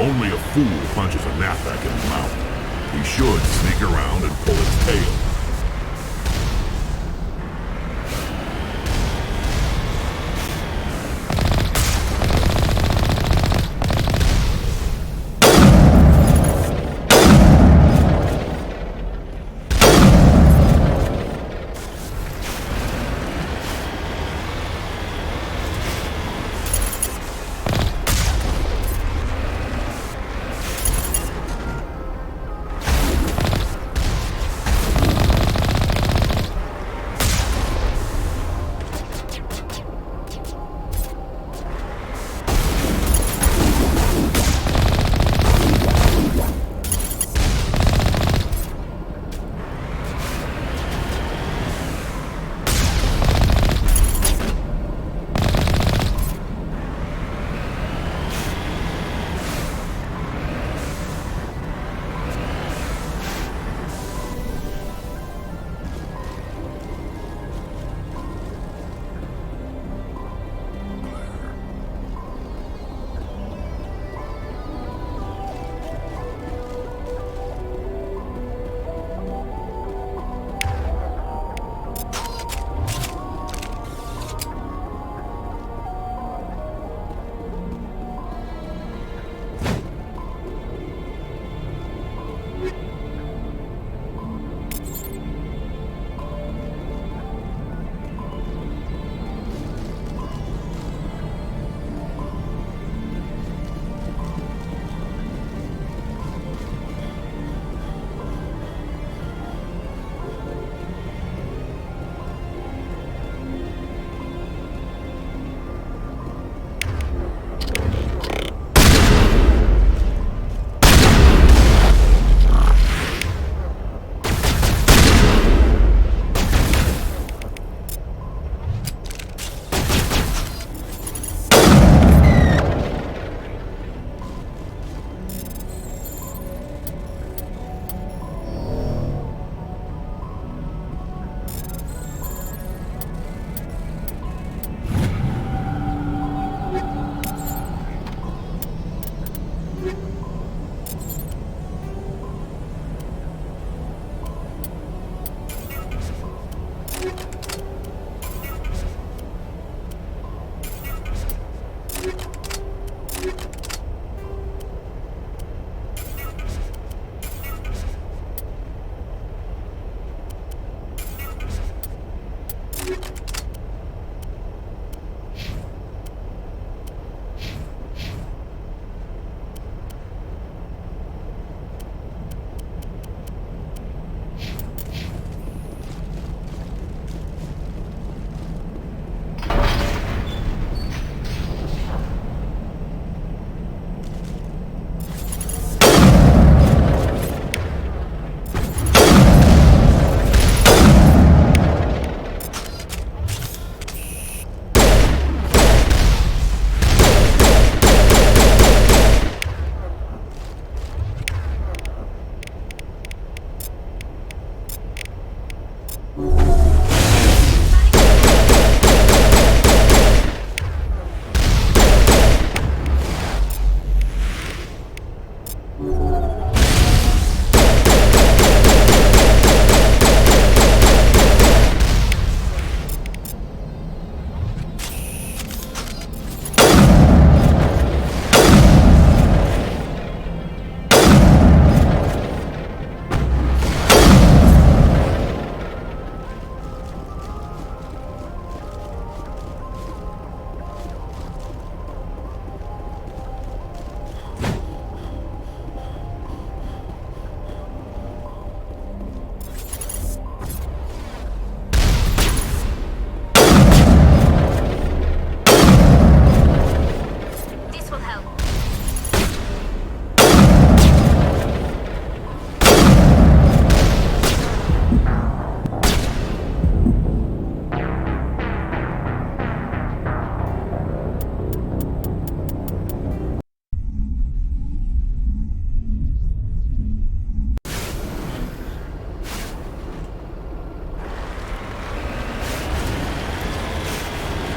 Only a fool punches a knapsack in the mouth. He should sneak around and pull its tail.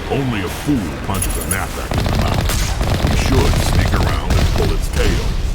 Only a fool punches a knapsack in the mouth. He should sneak around and pull its tail.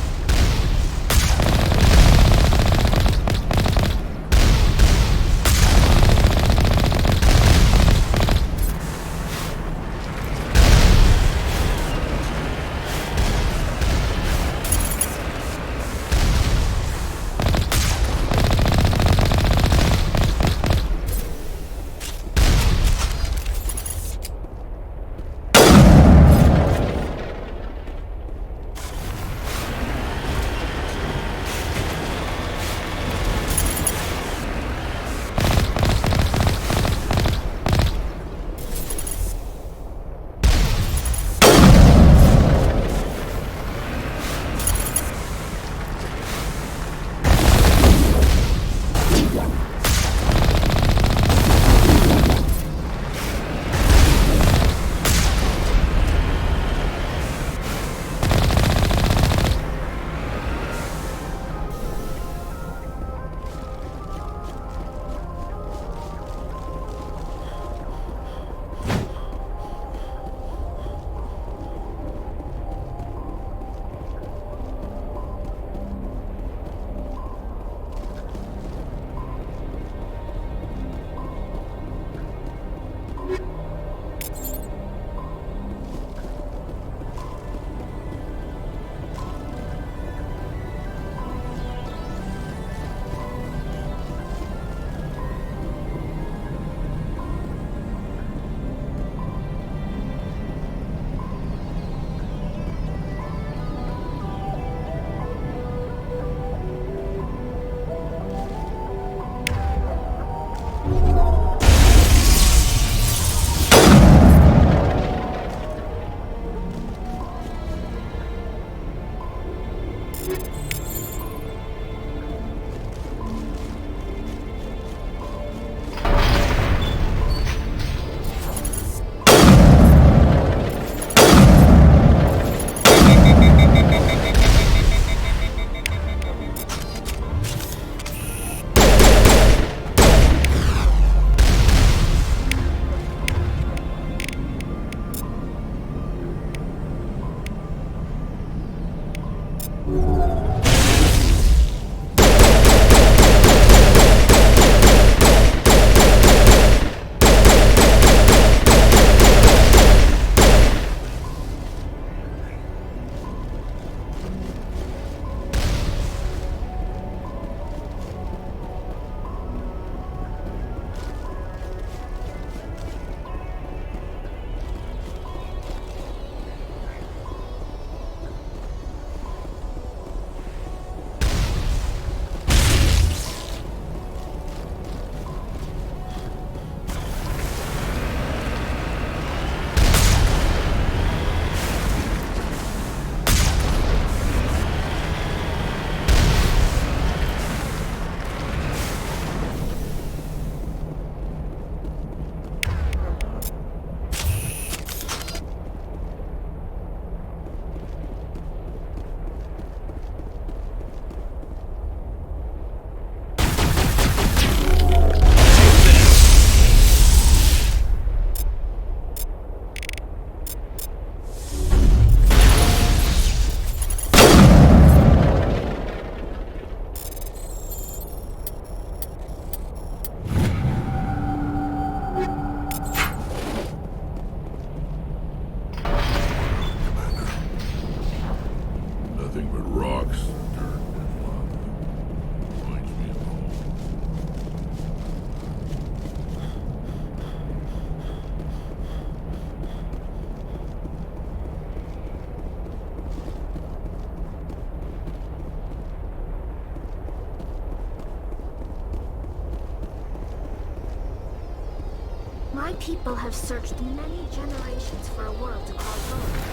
My people have searched many generations for a world to call home.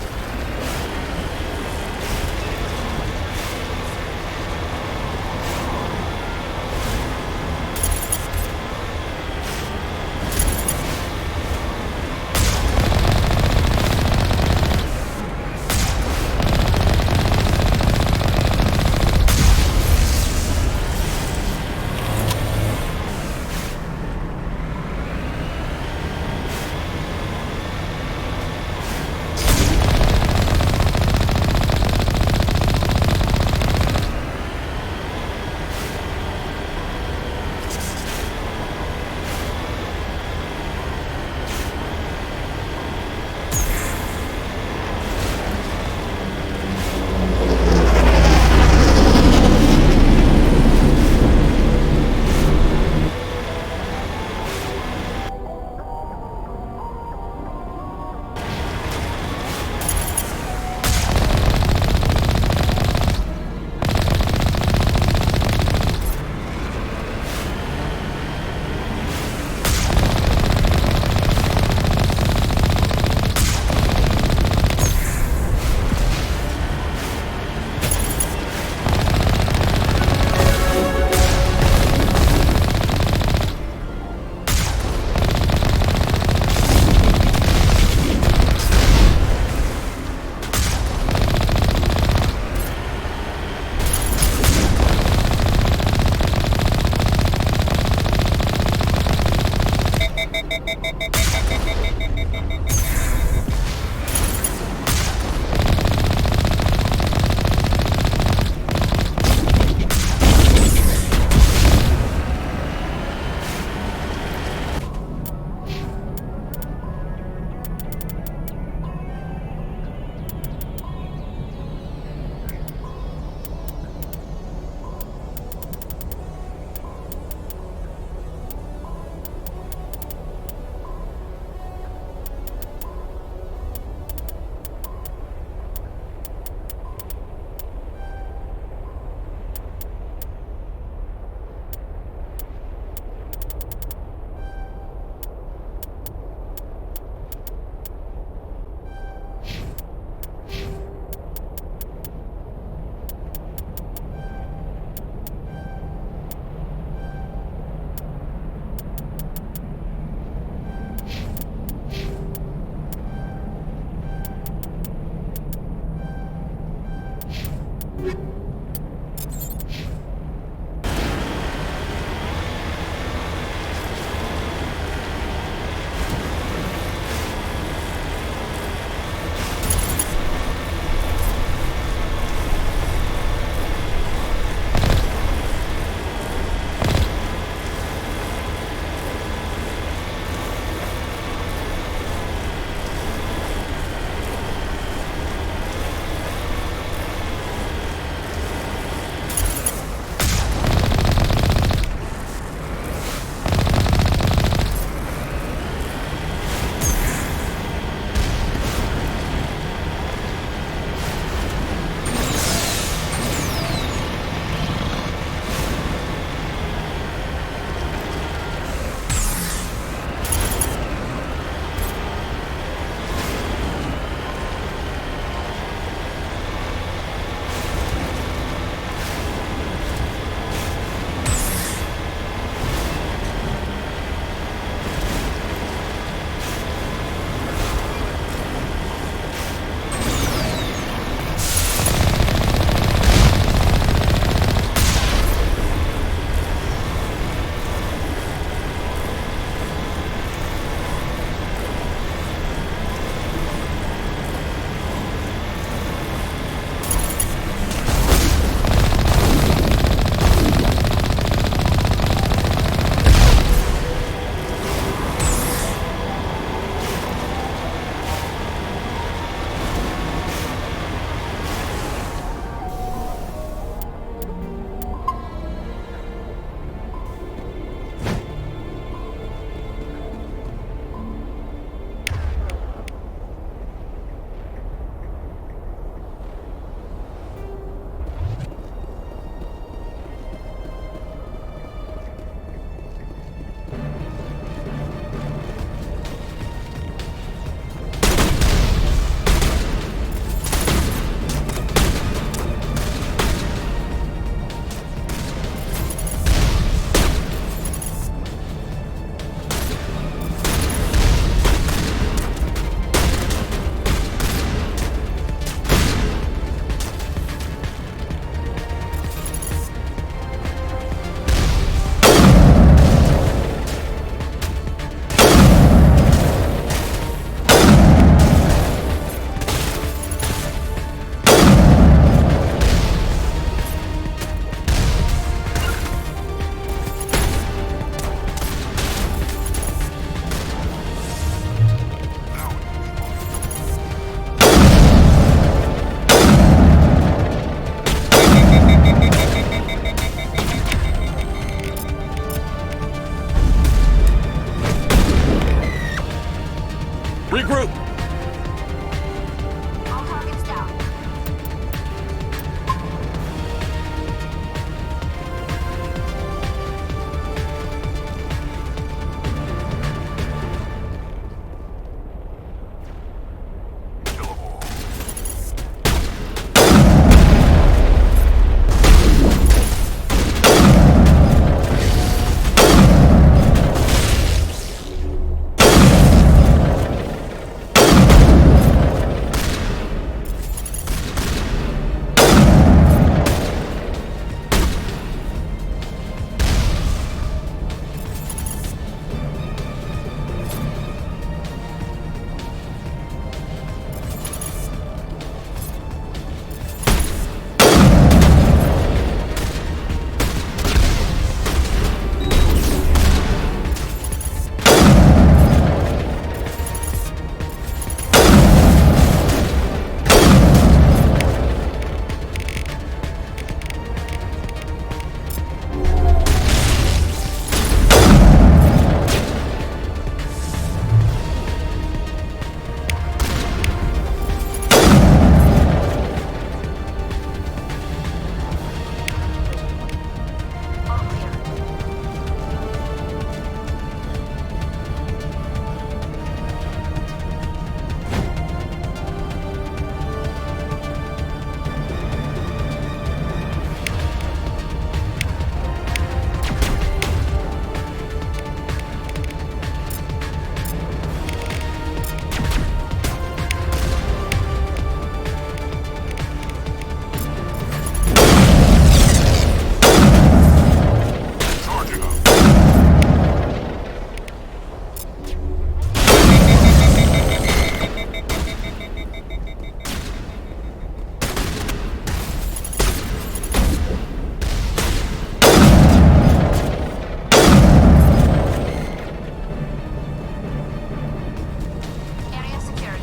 Regroup! All targets down. All clear. Charging up. Area secured.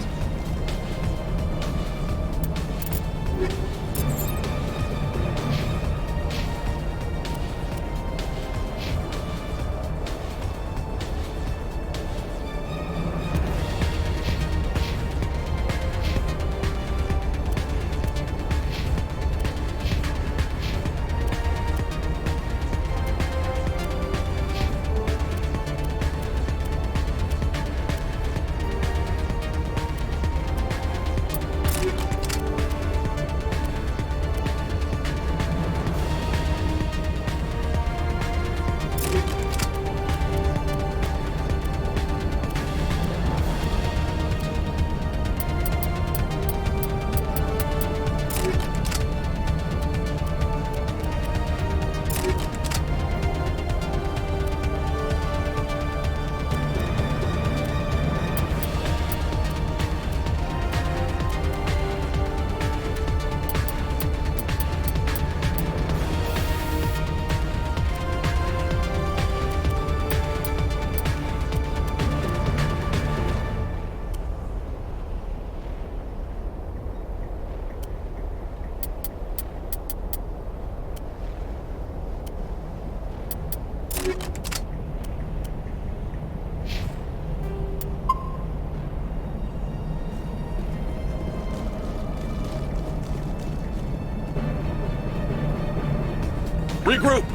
Regroup!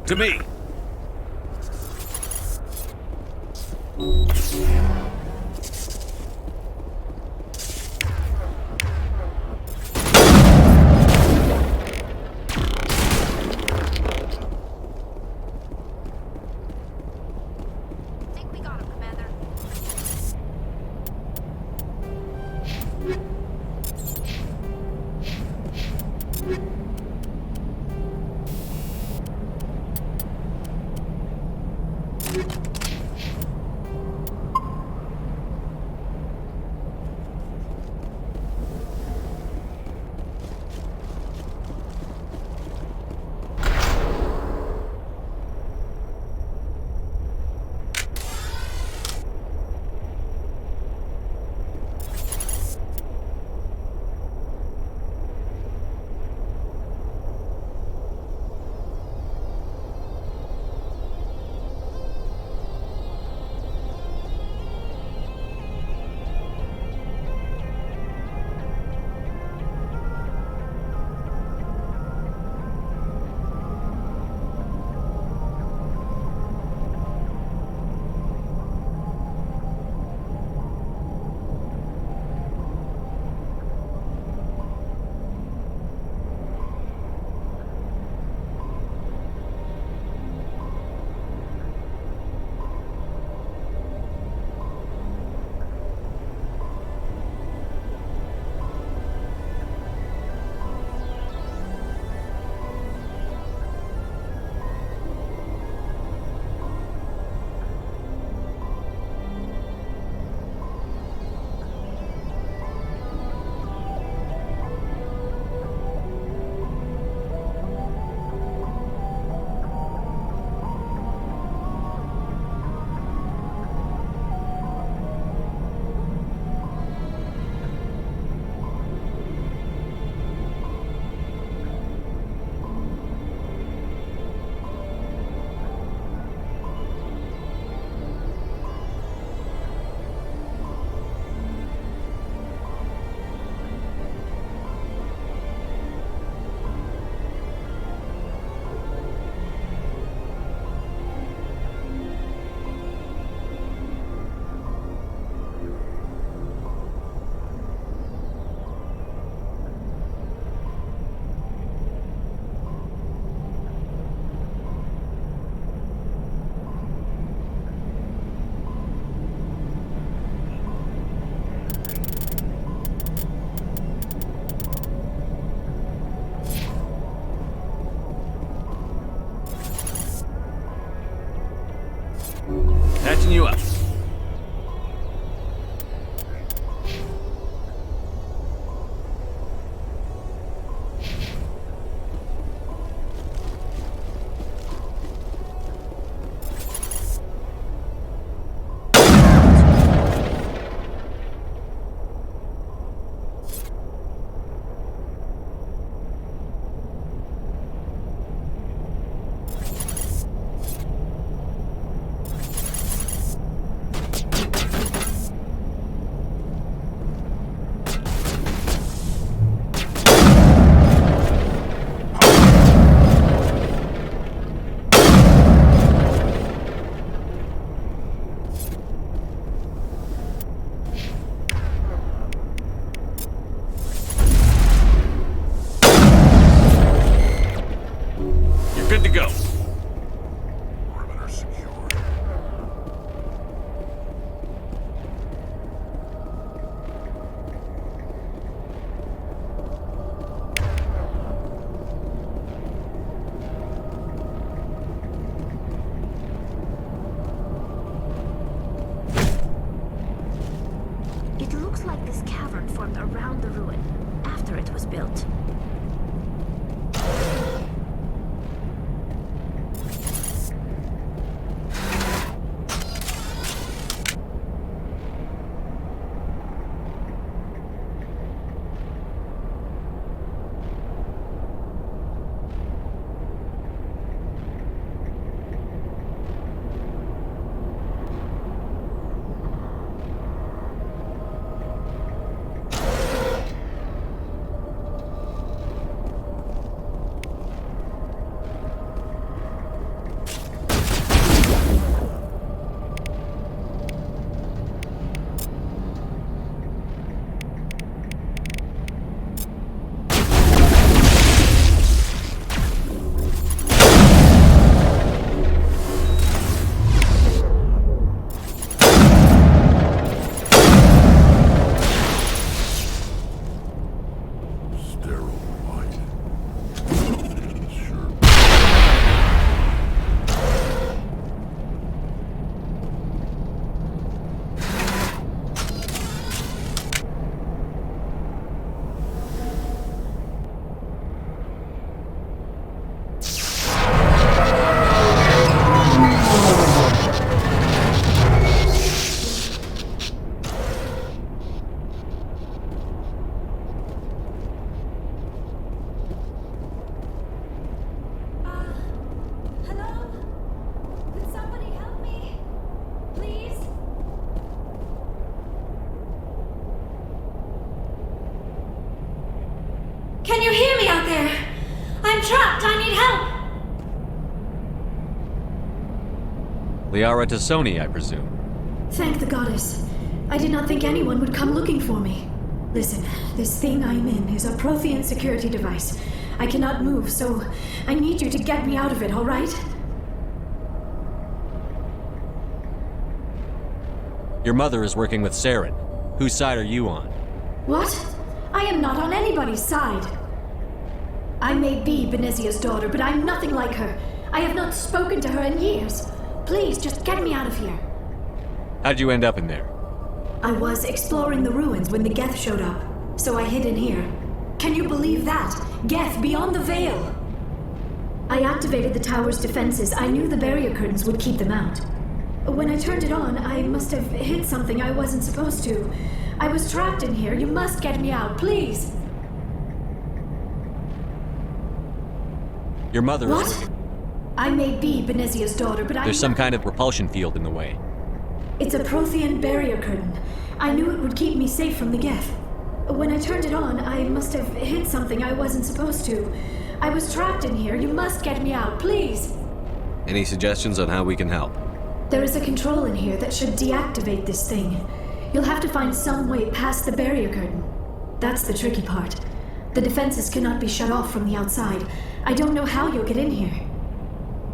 To me! Think we got him, Commander. Patching you up. Good to go. Perimeter secured. It looks like this cavern formed around the ruin, after it was built. trapped! I need help! Liara Tassoni, I presume. Thank the goddess. I did not think anyone would come looking for me. Listen, this thing I'm in is a Prothean security device. I cannot move, so I need you to get me out of it, all right? Your mother is working with Saren. Whose side are you on? What? I am not on anybody's side. I may be Benezia's daughter, but I'm nothing like her. I have not spoken to her in years. Please, just get me out of here. How'd you end up in there? I was exploring the ruins when the Geth showed up, so I hid in here. Can you believe that? Geth beyond the veil! I activated the tower's defenses. I knew the barrier curtains would keep them out. When I turned it on, I must have hit something I wasn't supposed to. I was trapped in here. You must get me out, please! Your mother What? is working. I may be Benezia's daughter, but There's some kind of repulsion field in the way. It's a Prothean barrier curtain. I knew it would keep me safe from the Geth. When I turned it on, I must have hit something I wasn't supposed to. I was trapped in here. You must get me out, please! Any suggestions on how we can help? There is a control in here that should deactivate this thing. You'll have to find some way past the barrier curtain. That's the tricky part. The defenses cannot be shut off from the outside. I don't know how you'll get in here.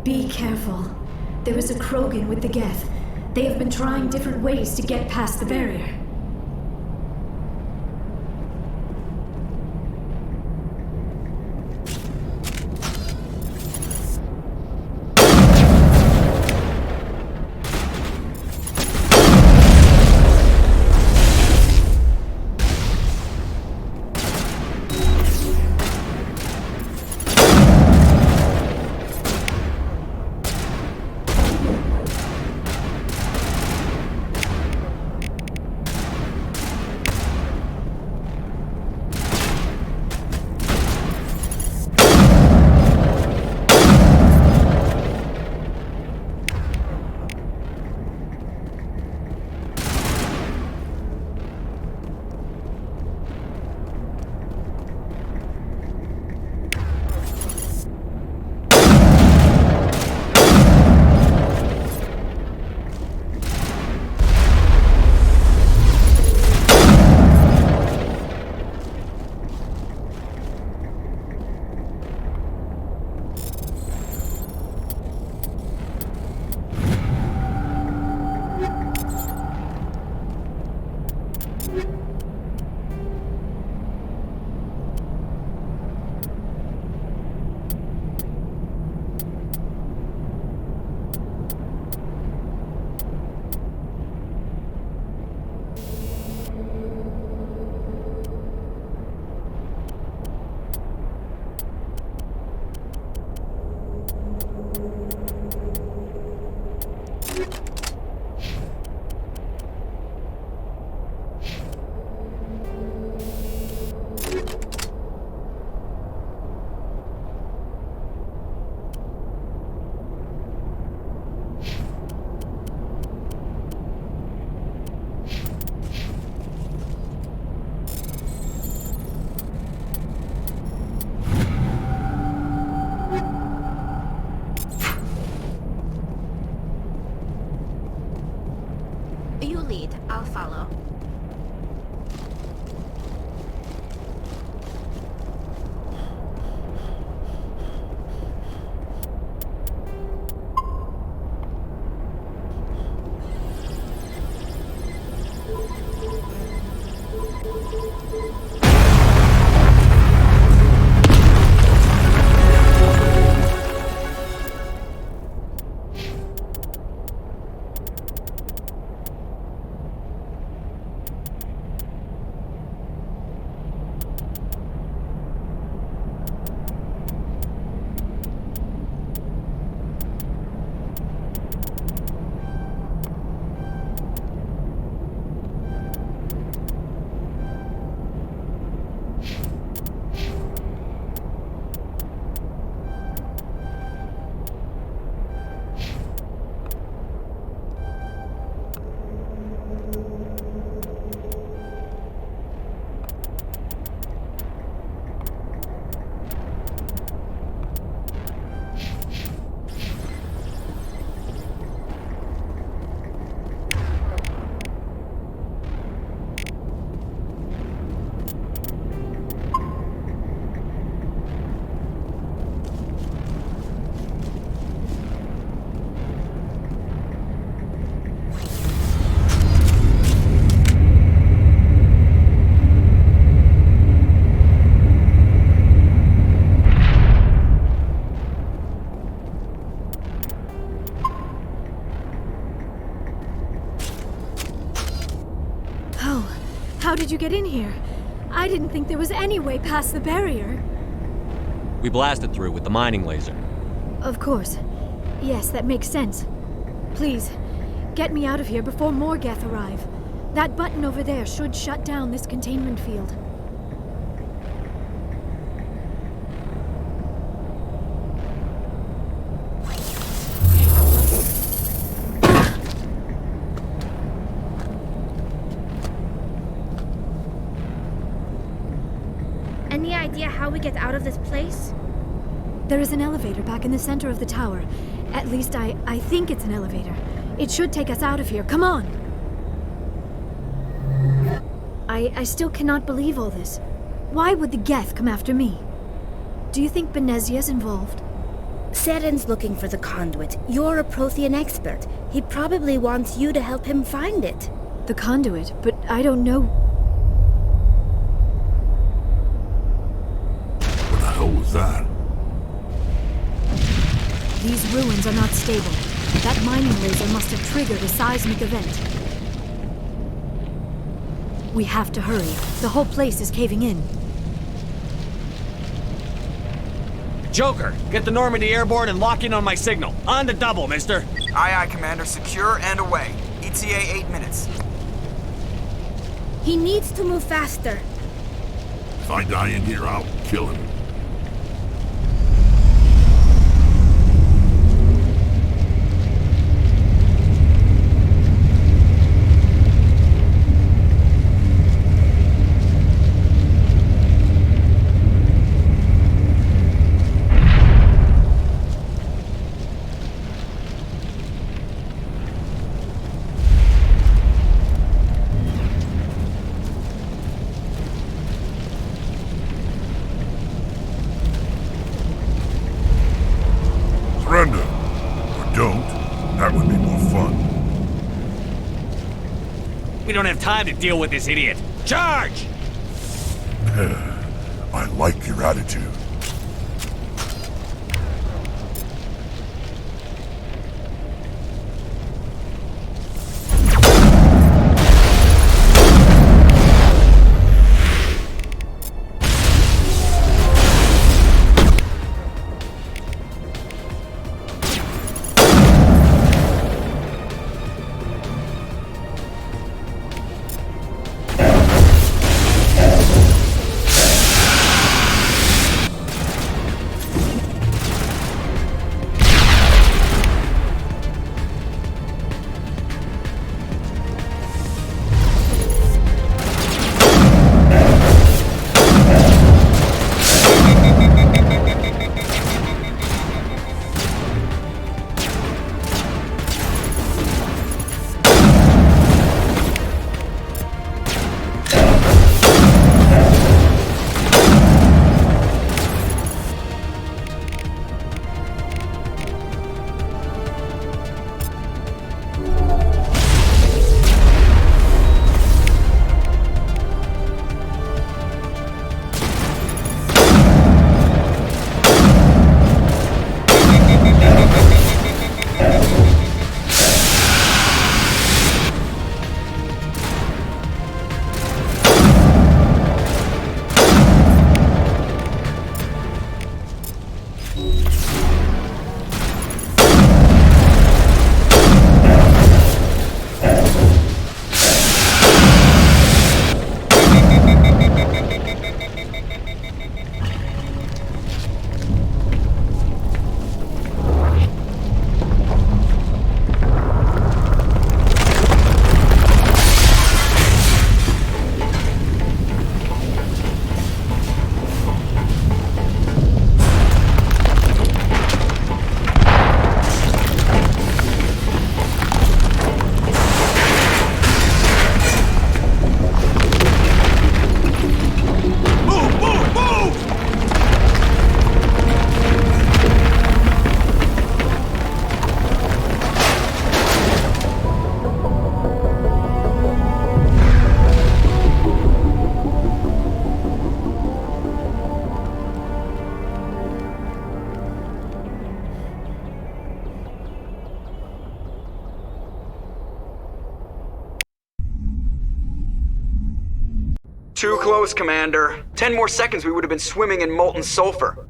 Be careful. There is a Krogan with the Geth. They have been trying different ways to get past the barrier. You lead, I'll follow. How did you get in here? I didn't think there was any way past the barrier. We blasted through with the mining laser. Of course. Yes, that makes sense. Please, get me out of here before more Geth arrive. That button over there should shut down this containment field. Any idea how we get out of this place? There is an elevator back in the center of the tower. At least I think it's an elevator. It should take us out of here. Come on! I still cannot believe all this. Why would the Geth come after me? Do you think Benezia's involved? Seren's looking for the conduit. You're a Prothean expert. He probably wants you to help him find it. The conduit, but I don't know. What the hell was that? These ruins are not stable. That mining laser must have triggered a seismic event. We have to hurry. The whole place is caving in. Joker, get the Normandy airborne and lock in on my signal. On the double, mister. Aye, aye, Commander. Secure and away. ETA 8 minutes. He needs to move faster. If I die in here, I'll kill him. Surrender. Or don't. That would be more fun. We don't have time to deal with this idiot. Charge! I like your attitude. Too close, Commander. 10 more seconds we would have been swimming in molten sulfur.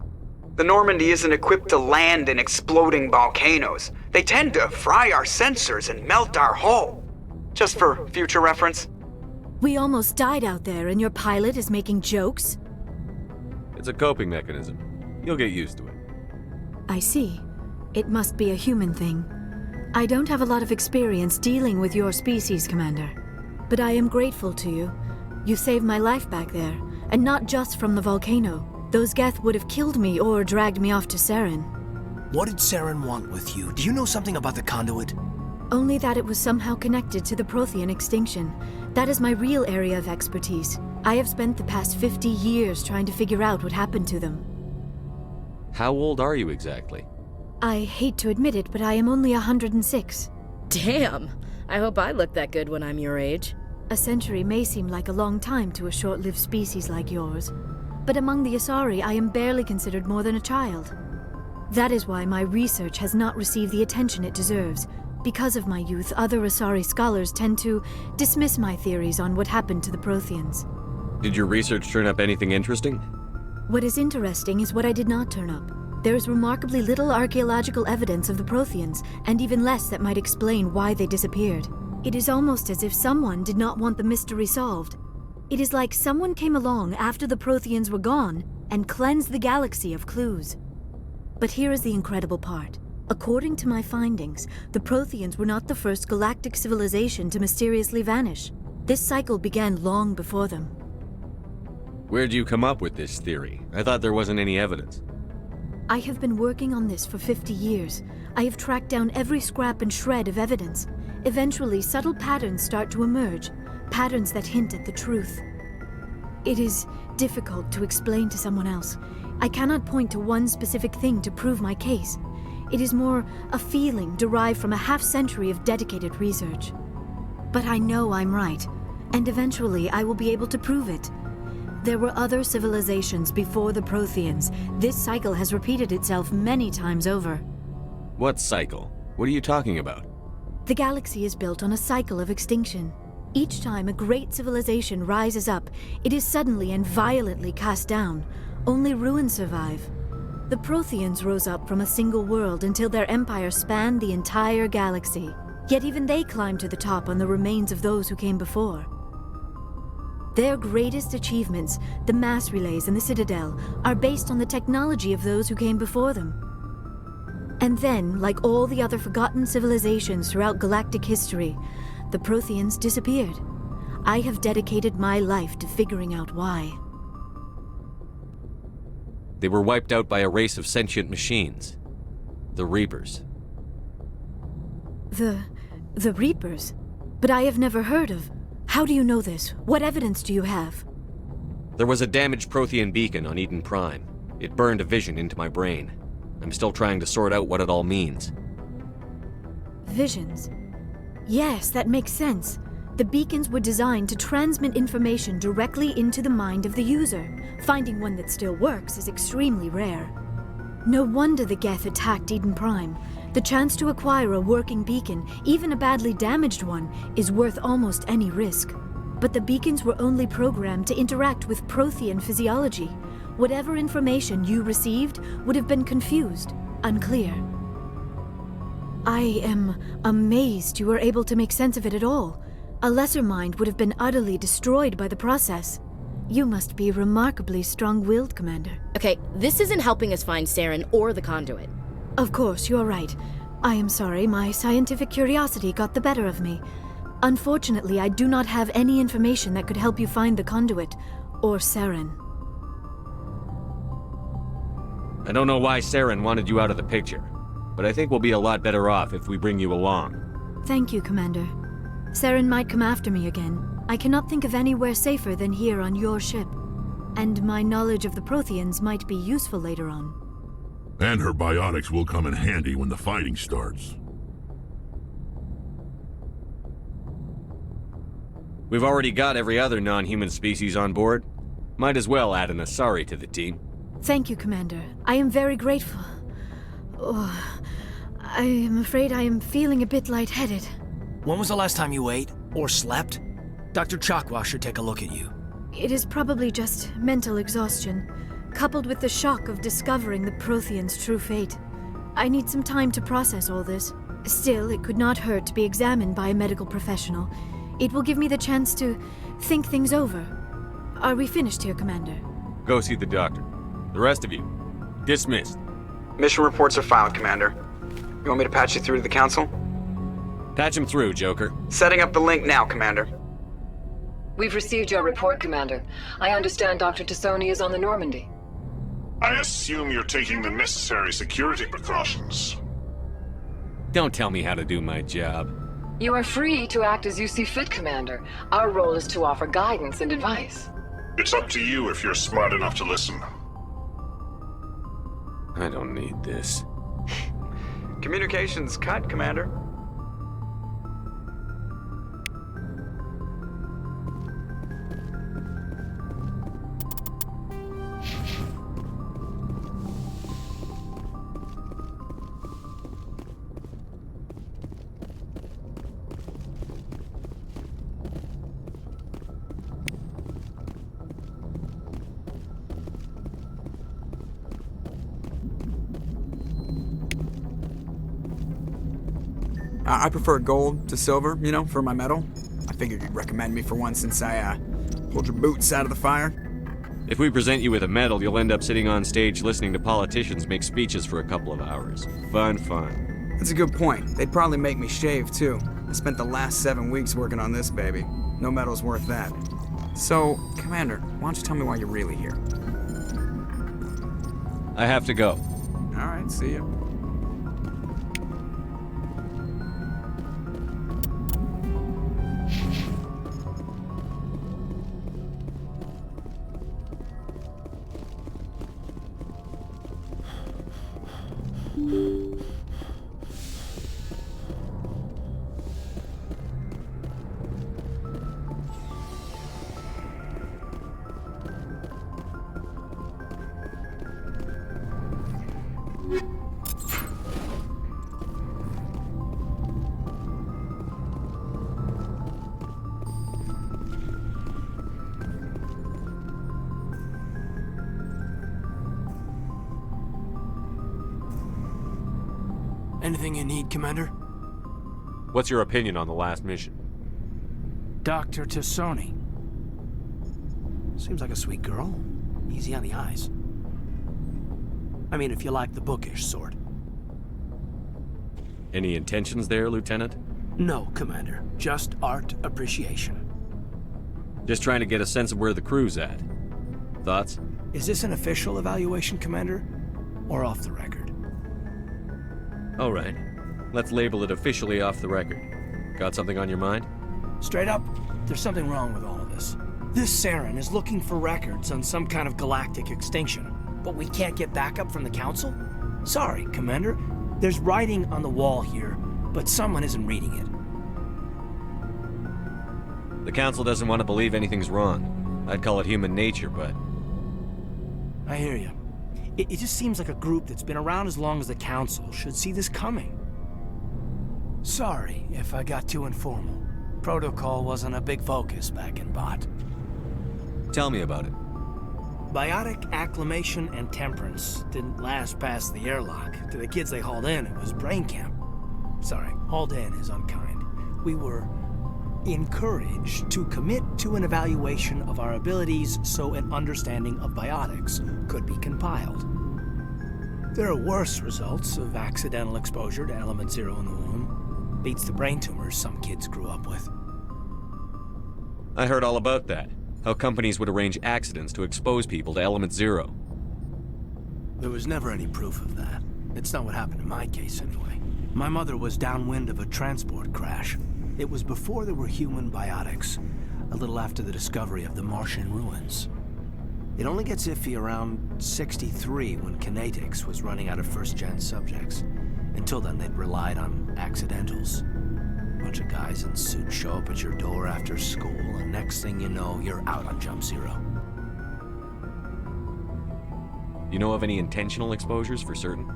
The Normandy isn't equipped to land in exploding volcanoes. They tend to fry our sensors and melt our hull. Just for future reference. We almost died out there, and your pilot is making jokes? It's a coping mechanism. You'll get used to it. I see. It must be a human thing. I don't have a lot of experience dealing with your species, Commander. But I am grateful to you. You saved my life back there, and not just from the volcano. Those Geth would have killed me or dragged me off to Saren. What did Saren want with you? Do you know something about the conduit? Only that it was somehow connected to the Prothean extinction. That is my real area of expertise. I have spent the past 50 years trying to figure out what happened to them. How old are you exactly? I hate to admit it, but I am only 106. Damn! I hope I look that good when I'm your age. A century may seem like a long time to a short-lived species like yours, but among the Asari, I am barely considered more than a child. That is why my research has not received the attention it deserves. Because of my youth, other Asari scholars tend to dismiss my theories on what happened to the Protheans. Did your research turn up anything interesting? What is interesting is what I did not turn up. There is remarkably little archaeological evidence of the Protheans, and even less that might explain why they disappeared. It is almost as if someone did not want the mystery solved. It is like someone came along after the Protheans were gone and cleansed the galaxy of clues. But here is the incredible part. According to my findings, the Protheans were not the first galactic civilization to mysteriously vanish. This cycle began long before them. Where'd you come up with this theory? I thought there wasn't any evidence. I have been working on this for 50 years. I have tracked down every scrap and shred of evidence. Eventually, subtle patterns start to emerge, patterns that hint at the truth. It is difficult to explain to someone else. I cannot point to one specific thing to prove my case. It is more a feeling derived from a half-century of dedicated research. But I know I'm right, and eventually I will be able to prove it. There were other civilizations before the Protheans. This cycle has repeated itself many times over. What cycle? What are you talking about? The galaxy is built on a cycle of extinction. Each time a great civilization rises up, it is suddenly and violently cast down. Only ruins survive. The Protheans rose up from a single world until their empire spanned the entire galaxy. Yet even they climbed to the top on the remains of those who came before. Their greatest achievements, the mass relays and the Citadel, are based on the technology of those who came before them. And then, like all the other forgotten civilizations throughout galactic history, the Protheans disappeared. I have dedicated my life to figuring out why. They were wiped out by a race of sentient machines. The Reapers. The Reapers? But I have never heard of. How do you know this? What evidence do you have? There was a damaged Prothean beacon on Eden Prime. It burned a vision into my brain. I'm still trying to sort out what it all means. Visions? Yes, that makes sense. The beacons were designed to transmit information directly into the mind of the user. Finding one that still works is extremely rare. No wonder the Geth attacked Eden Prime. The chance to acquire a working beacon, even a badly damaged one, is worth almost any risk. But the beacons were only programmed to interact with Prothean physiology. Whatever information you received would have been confused, unclear. I am amazed you were able to make sense of it at all. A lesser mind would have been utterly destroyed by the process. You must be remarkably strong-willed, Commander. Okay, this isn't helping us find Saren or the conduit. Of course, you're right. I am sorry, my scientific curiosity got the better of me. Unfortunately, I do not have any information that could help you find the conduit, or Saren. I don't know why Saren wanted you out of the picture, but I think we'll be a lot better off if we bring you along. Thank you, Commander. Saren might come after me again. I cannot think of anywhere safer than here on your ship. And my knowledge of the Protheans might be useful later on. And her biotics will come in handy when the fighting starts. We've already got every other non-human species on board. Might as well add an Asari to the team. Thank you, Commander. I am very grateful. Oh, I am afraid I am feeling a bit lightheaded. When was the last time you ate or slept? Dr. Chakwa should take a look at you. It is probably just mental exhaustion, coupled with the shock of discovering the Prothean's true fate. I need some time to process all this. Still, it could not hurt to be examined by a medical professional. It will give me the chance to think things over. Are we finished here, Commander? Go see the doctor. The rest of you, dismissed. Mission reports are filed, Commander. You want me to patch you through to the Council? Patch him through, Joker. Setting up the link now, Commander. We've received your report, Commander. I understand Dr. Tassoni is on the Normandy. I assume you're taking the necessary security precautions. Don't tell me how to do my job. You are free to act as you see fit, Commander. Our role is to offer guidance and advice. It's up to you if you're smart enough to listen. I don't need this. Communications cut, Commander. I prefer gold to silver, you know, for my medal. I figured you'd recommend me for one since I, pulled your boots out of the fire. If we present you with a medal, you'll end up sitting on stage listening to politicians make speeches for a couple of hours. Fun. That's a good point. They'd probably make me shave, too. I spent the last 7 weeks working on this baby. No medal's worth that. So, Commander, why don't you tell me why you're really here? I have to go. All right, see ya. Anything you need, Commander? What's your opinion on the last mission? Dr. Tassoni. Seems like a sweet girl. Easy on the eyes. I mean, if you like the bookish sort. Any intentions there, Lieutenant? No, Commander. Just art appreciation. Just trying to get a sense of where the crew's at. Thoughts? Is this an official evaluation, Commander? Or off the record? All right. Let's label it officially off the record. Got something on your mind? Straight up, there's something wrong with all of this. This Saren is looking for records on some kind of galactic extinction, but we can't get backup from the Council? Sorry, Commander. There's writing on the wall here, but someone isn't reading it. The Council doesn't want to believe anything's wrong. I'd call it human nature, but... I hear you. It just seems like a group that's been around as long as the Council should see this coming. Sorry if I got too informal. Protocol wasn't a big focus back in Bot. Tell me about it. Biotic acclimation and temperance didn't last past the airlock. To the kids they hauled in, it was brain camp. Sorry, hauled in is unkind. We were encouraged to commit to an evaluation of our abilities so an understanding of biotics could be compiled. There are worse results of accidental exposure to element 0 in the womb. Beats the brain tumors some kids grew up with. I heard all about that. How companies would arrange accidents to expose people to element 0. There was never any proof of that. It's not what happened in my case, anyway. My mother was downwind of a transport crash. It was before there were human biotics, a little after the discovery of the Martian ruins. It only gets iffy around 63 when Kinetics was running out of first-gen subjects. Until then, they'd relied on accidentals. Bunch of guys in suits show up at your door after school, and next thing you know, you're out on Jump Zero. You know of any intentional exposures for certain?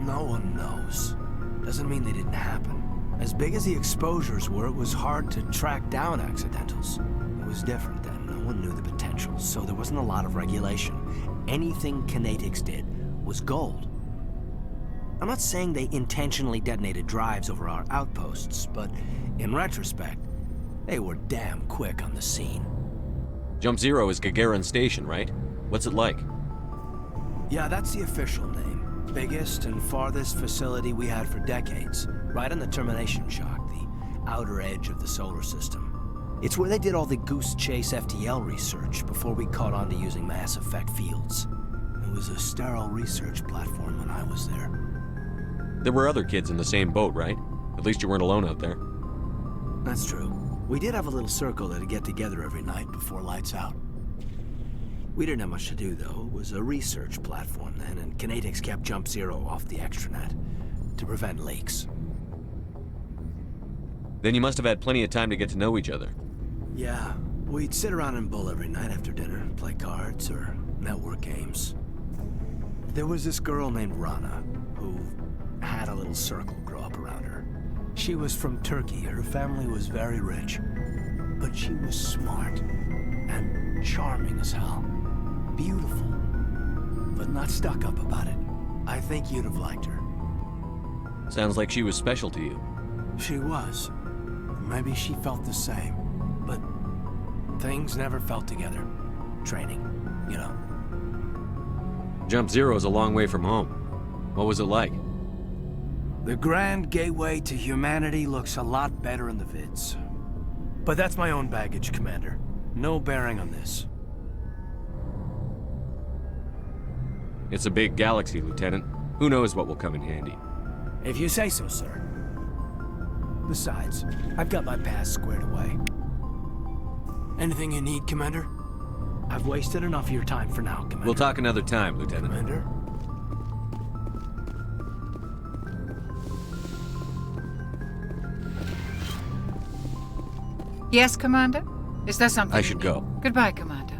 No one knows. Doesn't mean they didn't happen. As big as the exposures were, it was hard to track down accidentals. It was different then. No one knew the potential, so there wasn't a lot of regulation. Anything Kinetics did was gold. I'm not saying they intentionally detonated drives over our outposts, but in retrospect, they were damn quick on the scene. Jump Zero is Gagarin Station, right? What's it like? Yeah, that's the official name. Biggest and farthest facility we had for decades. Right on the termination shock, the outer edge of the solar system. It's where they did all the Goose Chase FTL research before we caught on to using mass effect fields. It was a sterile research platform when I was there. There were other kids in the same boat, right? At least you weren't alone out there. That's true. We did have a little circle that'd get together every night before lights out. We didn't have much to do, though. It was a research platform then, and Kinetics kept Jump Zero off the extranet to prevent leaks. Then you must have had plenty of time to get to know each other. Yeah, we'd sit around and bull every night after dinner, play cards or network games. There was this girl named Rana, who had a little circle grow up around her. She was from Turkey. Her family was very rich. But she was smart and charming as hell. Beautiful, but not stuck up about it. I think you'd have liked her. Sounds like she was special to you. She was. Maybe she felt the same. But things never felt together. Training, you know. Jump Zero is a long way from home. What was it like? The grand gateway to humanity looks a lot better in the vids. But that's my own baggage, Commander. No bearing on this. It's a big galaxy, Lieutenant. Who knows what will come in handy? If you say so, sir. Besides, I've got my past squared away. Anything you need, Commander? I've wasted enough of your time for now, Commander. We'll talk another time, Lieutenant. Commander? Yes, Commander? Is there something I should go. Goodbye, Commander.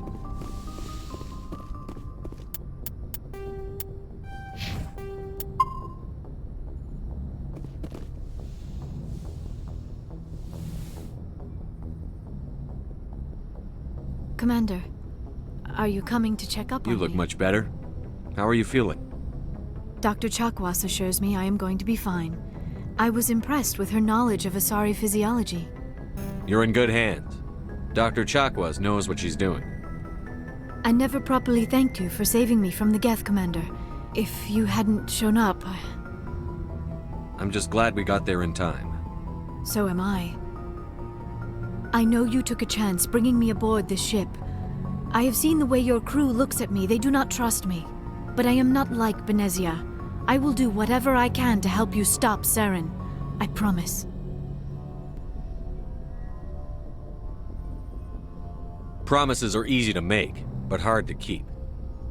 Commander, are you coming to check up on You me? look much better. How are you feeling? Dr. Chakwas assures me I am going to be fine. I was impressed with her knowledge of Asari physiology. You're in good hands. Dr. Chakwas knows what she's doing. I never properly thanked you for saving me from the Geth, Commander. If you hadn't shown up, I'm just glad we got there in time. so am I. I know you took a chance bringing me aboard this ship. I have seen the way your crew looks at me. They do not trust me. But I am not like Benezia. I will do whatever I can to help you stop Saren. I promise. Promises are easy to make, but hard to keep.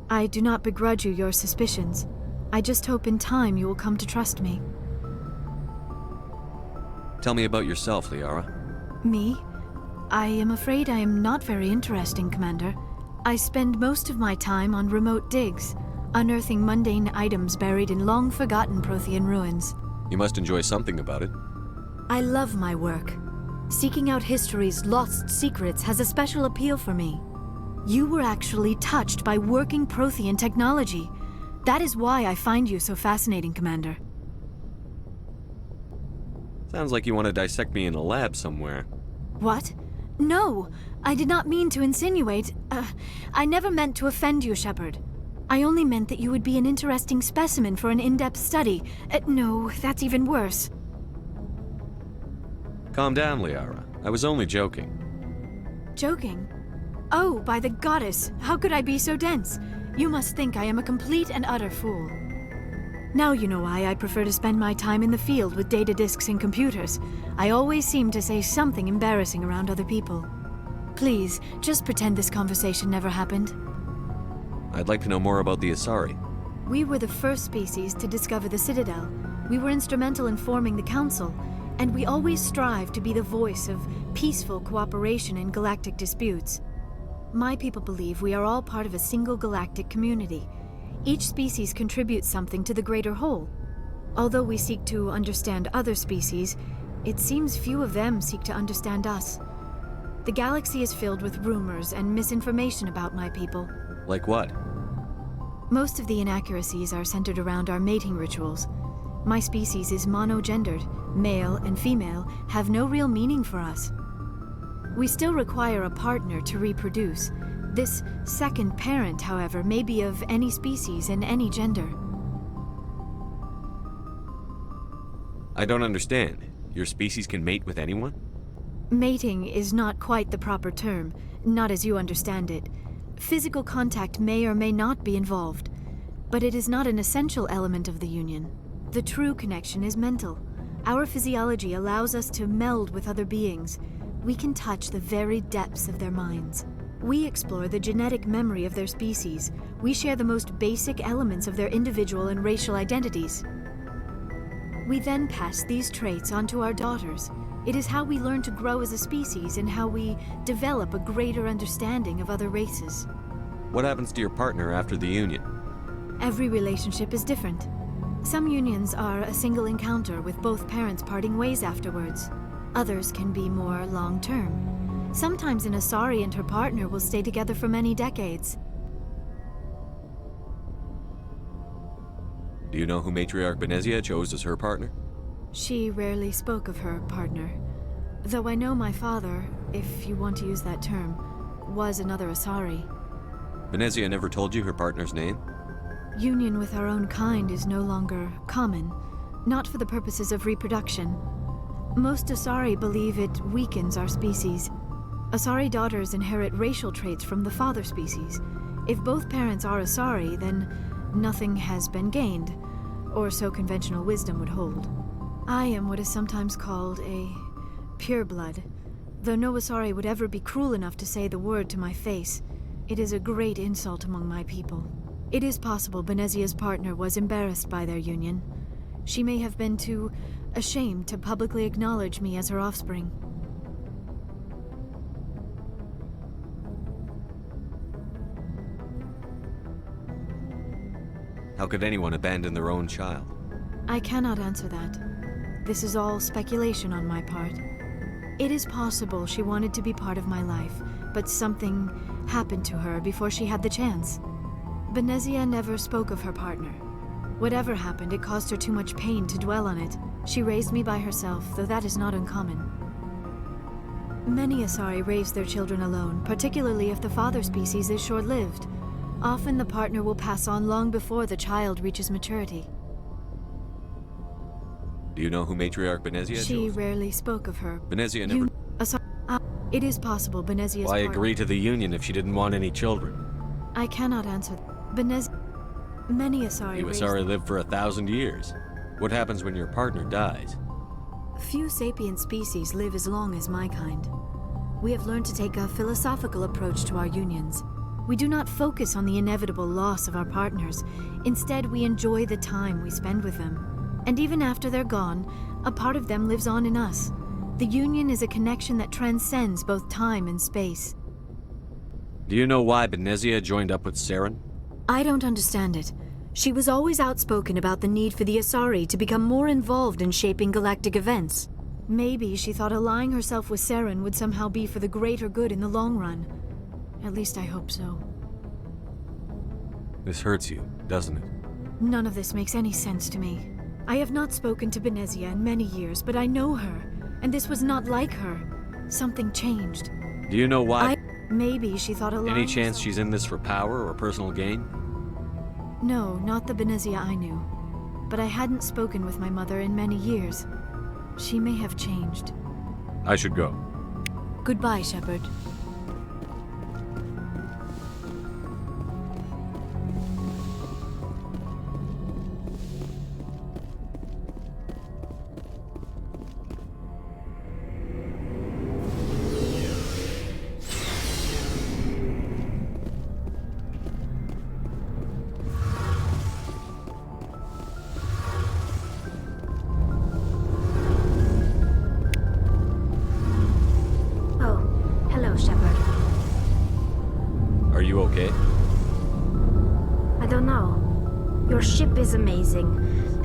I do not begrudge you your suspicions. I just hope in time you will come to trust me. Tell me about yourself, Liara. Me? I am afraid I am not very interesting, Commander. I spend most of my time on remote digs, unearthing mundane items buried in long-forgotten Prothean ruins. You must enjoy something about it. I love my work. Seeking out history's lost secrets has a special appeal for me. You were actually touched by working Prothean technology. That is why I find you so fascinating, Commander. Sounds like you want to dissect me in a lab somewhere. What? No, I did not mean to insinuate. I never meant to offend you, Shepard. I only meant that you would be an interesting specimen for an in-depth study. No, that's even worse. Calm down, Liara. I was only joking. Joking? Oh, by the goddess, how could I be so dense? You must think I am a complete and utter fool. Now you know why I prefer to spend my time in the field with data disks and computers. I always seem to say something embarrassing around other people. Please, just pretend this conversation never happened. I'd like to know more about the Asari. We were the first species to discover the Citadel. We were instrumental in forming the Council, and we always strive to be the voice of peaceful cooperation in galactic disputes. My people believe we are all part of a single galactic community. Each species contributes something to the greater whole. Although we seek to understand other species, It seems few of them seek to understand us. The galaxy is filled with rumors and misinformation about my people. Like what? Most of the inaccuracies are centered around our mating rituals. My species is monogendered. Male and female have no real meaning for us. We still require a partner to reproduce. This second parent, however, may be of any species and any gender. I don't understand. Your species can mate with anyone? Mating is not quite the proper term, not as you understand it. Physical contact may or may not be involved, but it is not an essential element of the union. The true connection is mental. Our physiology allows us to meld with other beings. We can touch the very depths of their minds. We explore the genetic memory of their species. We share the most basic elements of their individual and racial identities. We then pass these traits on to our daughters. It is how we learn to grow as a species and how we develop a greater understanding of other races. What happens to your partner after the union? Every relationship is different. Some unions are a single encounter with both parents parting ways afterwards. Others can be more long-term. Sometimes an Asari and her partner will stay together for many decades. Do you know who Matriarch Benezia chose as her partner? She rarely spoke of her partner. Though I know my father, if you want to use that term, was another Asari. Benezia never told you her partner's name? Union with our own kind is no longer common, not for the purposes of reproduction. Most Asari believe it weakens our species. Asari daughters inherit racial traits from the father species. If both parents are Asari, then nothing has been gained, or so conventional wisdom would hold. I am what is sometimes called a pureblood. Though no Asari would ever be cruel enough to say the word to my face, it is a great insult among my people. It is possible Benezia's partner was embarrassed by their union. She may have been too ashamed to publicly acknowledge me as her offspring. How could anyone abandon their own child? I cannot answer that. This is all speculation on my part. It is possible she wanted to be part of my life, but something happened to her before she had the chance. Benezia never spoke of her partner. Whatever happened, it caused her too much pain to dwell on it. She raised me by herself, though that is not uncommon. Many Asari raise their children alone, particularly if the father species is short-lived. Often the partner will pass on long before the child reaches maturity. Do you know who Matriarch Benezia chose? She rarely spoke of her. Benezia never... It is possible Benezia's Why partner... agree to the union if she didn't want any children? I cannot answer. Many Asari You Asari live for 1,000 years. What happens when your partner dies? Few sapient species live as long as my kind. We have learned to take a philosophical approach to our unions. We do not focus on the inevitable loss of our partners. Instead, we enjoy the time we spend with them. And even after they're gone, a part of them lives on in us. The union is a connection that transcends both time and space. Do you know why Benezia joined up with Saren? I don't understand it. She was always outspoken about the need for the Asari to become more involved in shaping galactic events. Maybe she thought allying herself with Saren would somehow be for the greater good in the long run. At least I hope so. This hurts you, doesn't it? None of this makes any sense to me. I have not spoken to Benezia in many years, but I know her, and this was not like her. Something changed. Do you know why? Maybe she thought allying Any chance herself... she's in this for power or personal gain? No, not the Benezia I knew. But I hadn't spoken with my mother in many years. She may have changed. I should go. Goodbye, Shepard. I don't know. Your ship is amazing,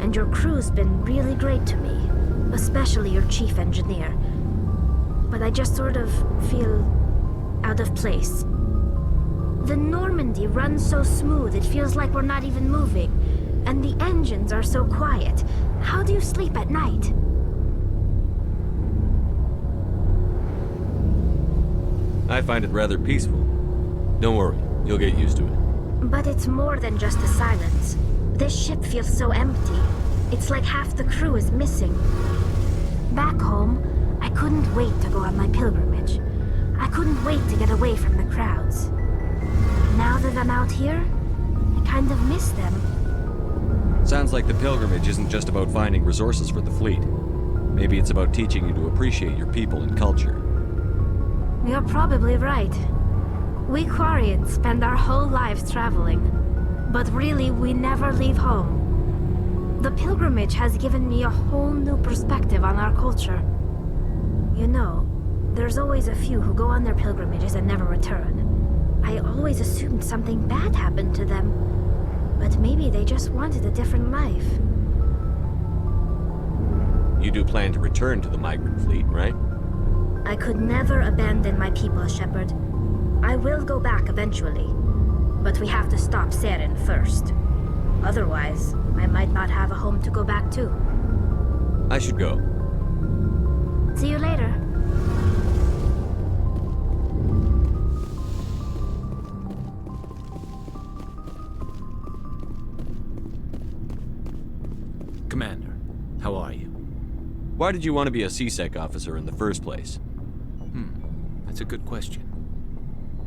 and your crew's been really great to me. especially your chief engineer. But I just sort of feel out of place. The Normandy runs so smooth it feels like we're not even moving. And the engines are so quiet. How do you sleep at night? I find it rather peaceful. Don't worry, you'll get used to it. But it's more than just the silence. This ship feels so empty. It's like half the crew is missing. Back home, I couldn't wait to go on my pilgrimage. I couldn't wait to get away from the crowds. Now that I'm out here, I kind of miss them. Sounds like the pilgrimage isn't just about finding resources for the fleet. Maybe it's about teaching you to appreciate your people and culture. You're probably right. We Quarians spend our whole lives traveling, but really we never leave home. The pilgrimage has given me a whole new perspective on our culture. You know, there's always a few who go on their pilgrimages and never return. I always assumed something bad happened to them, but maybe they just wanted a different life. You do plan to return to the migrant fleet, right? I could never abandon my people, Shepard. I will go back eventually, but we have to stop Saren first. Otherwise, I might not have a home to go back to. I should go. See you later. Commander, how are you? Why did you want to be a CSEC officer in the first place? That's a good question.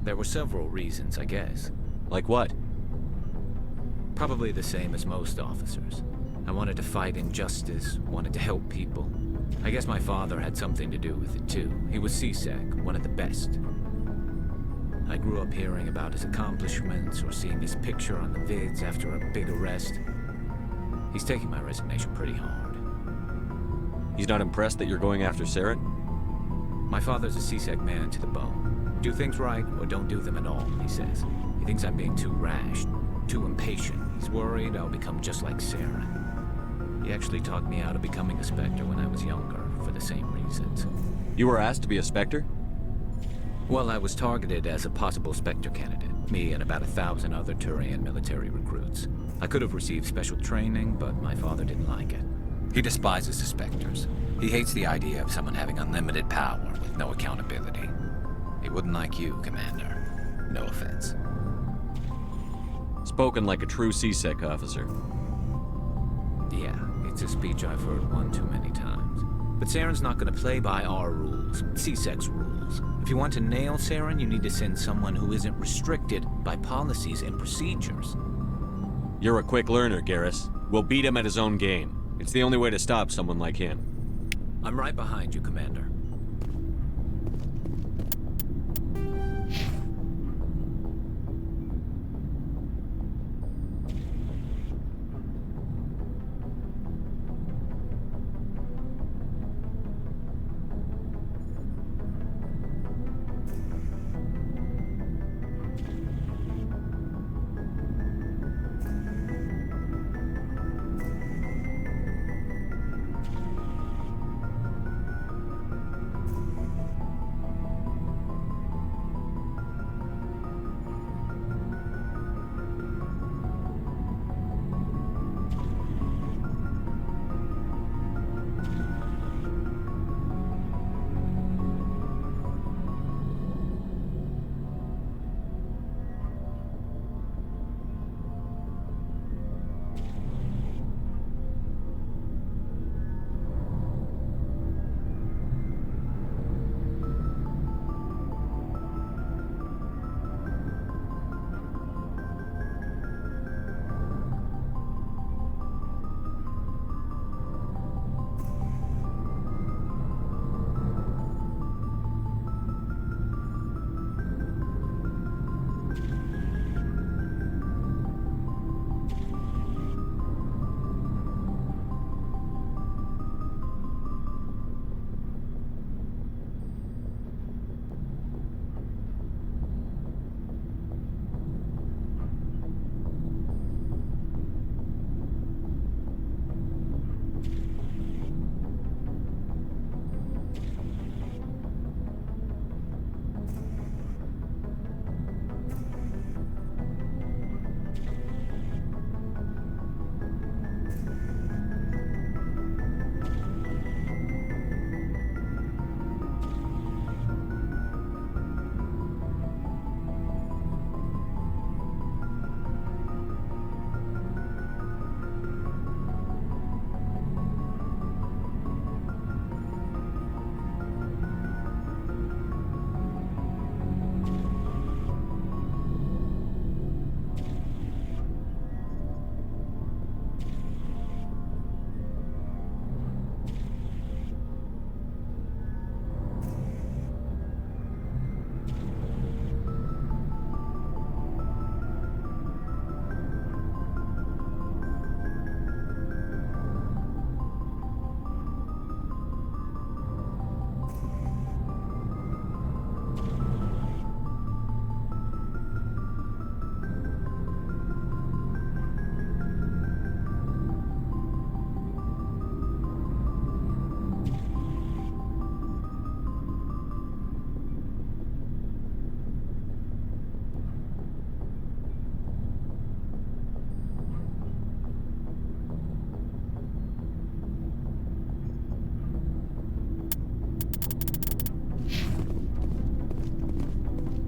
There were several reasons, I guess. Like what? Probably the same as most officers. I wanted to fight injustice, wanted to help people. I guess my father had something to do with it too. He was CSEC, one of the best. I grew up hearing about his accomplishments or seeing his picture on the vids after a big arrest. He's taking my resignation pretty hard. He's not impressed that you're going after Saren? My father's a CSEC man to the bone. Do things right or don't do them at all, he says. He thinks I'm being too rash, too impatient. He's worried I'll become just like Saren. He actually talked me out of becoming a Spectre when I was younger, for the same reasons. You were asked to be a Spectre? Well, I was targeted as a possible Spectre candidate. Me and about 1,000 other Turian military recruits. I could have received special training, but my father didn't like it. He despises the Spectres. He hates the idea of someone having unlimited power with no accountability. He wouldn't like you, Commander. No offense. Spoken like a true CSEC officer. Yeah, it's a speech I've heard one too many times. But Saren's not going to play by our rules, CSEC's rules. If you want to nail Saren, you need to send someone who isn't restricted by policies and procedures. You're a quick learner, Garrus. We'll beat him at his own game. It's the only way to stop someone like him. I'm right behind you, Commander.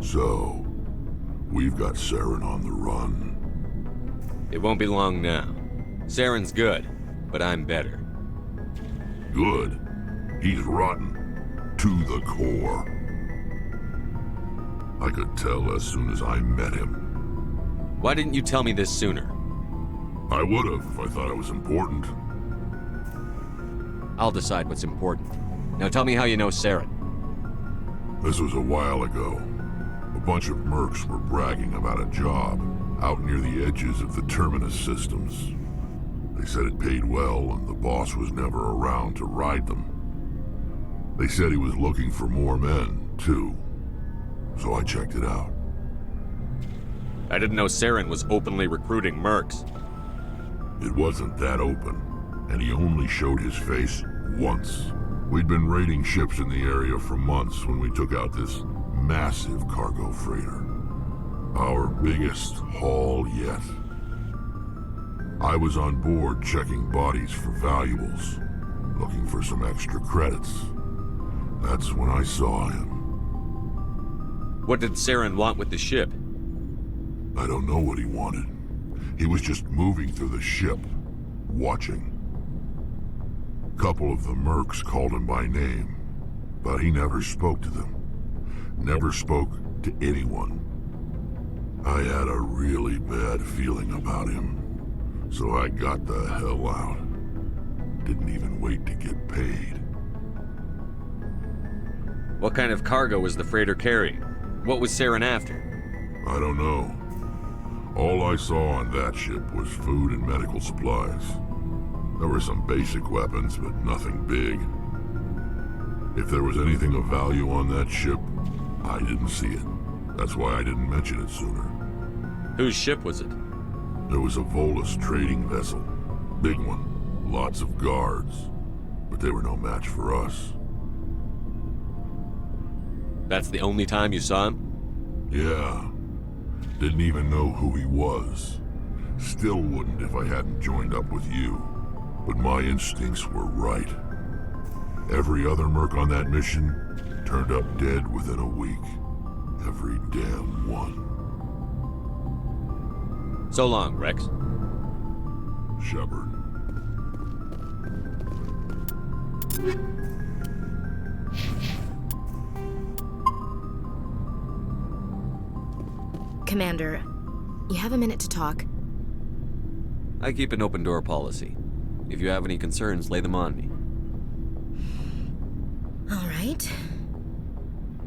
So, we've got Saren on the run. It won't be long now. Saren's good, but I'm better. Good. He's rotten. To the core. I could tell as soon as I met him. Why didn't you tell me this sooner? I would've if I thought it was important. I'll decide what's important. Now tell me how you know Saren. This was a while ago. A bunch of mercs were bragging about a job out near the edges of the Terminus systems. They said it paid well and the boss was never around to ride them. They said he was looking for more men, too. So I checked it out. I didn't know Saren was openly recruiting mercs. It wasn't that open, and he only showed his face once. We'd been raiding ships in the area for months when we took out this massive cargo freighter. Our biggest haul yet. I was on board checking bodies for valuables, looking for some extra credits. That's when I saw him. What did Saren want with the ship? I don't know what he wanted. He was just moving through the ship, watching. Couple of the mercs called him by name, but he never spoke to them. Never spoke to anyone. I had a really bad feeling about him, so I got the hell out. Didn't even wait to get paid. What kind of cargo was the freighter carrying? What was Saren after? I don't know. All I saw on that ship was food and medical supplies. There were some basic weapons, but nothing big. If there was anything of value on that ship, I didn't see it. That's why I didn't mention it sooner. Whose ship was it? There was a Volus trading vessel. Big one. Lots of guards. But they were no match for us. That's the only time you saw him? Yeah. Didn't even know who he was. Still wouldn't if I hadn't joined up with you. But my instincts were right. Every other merc on that mission turned up dead within a week. Every damn one. So long, Rex. Shepard. Commander, you have a minute to talk? I keep an open door policy. If you have any concerns, lay them on me. All right.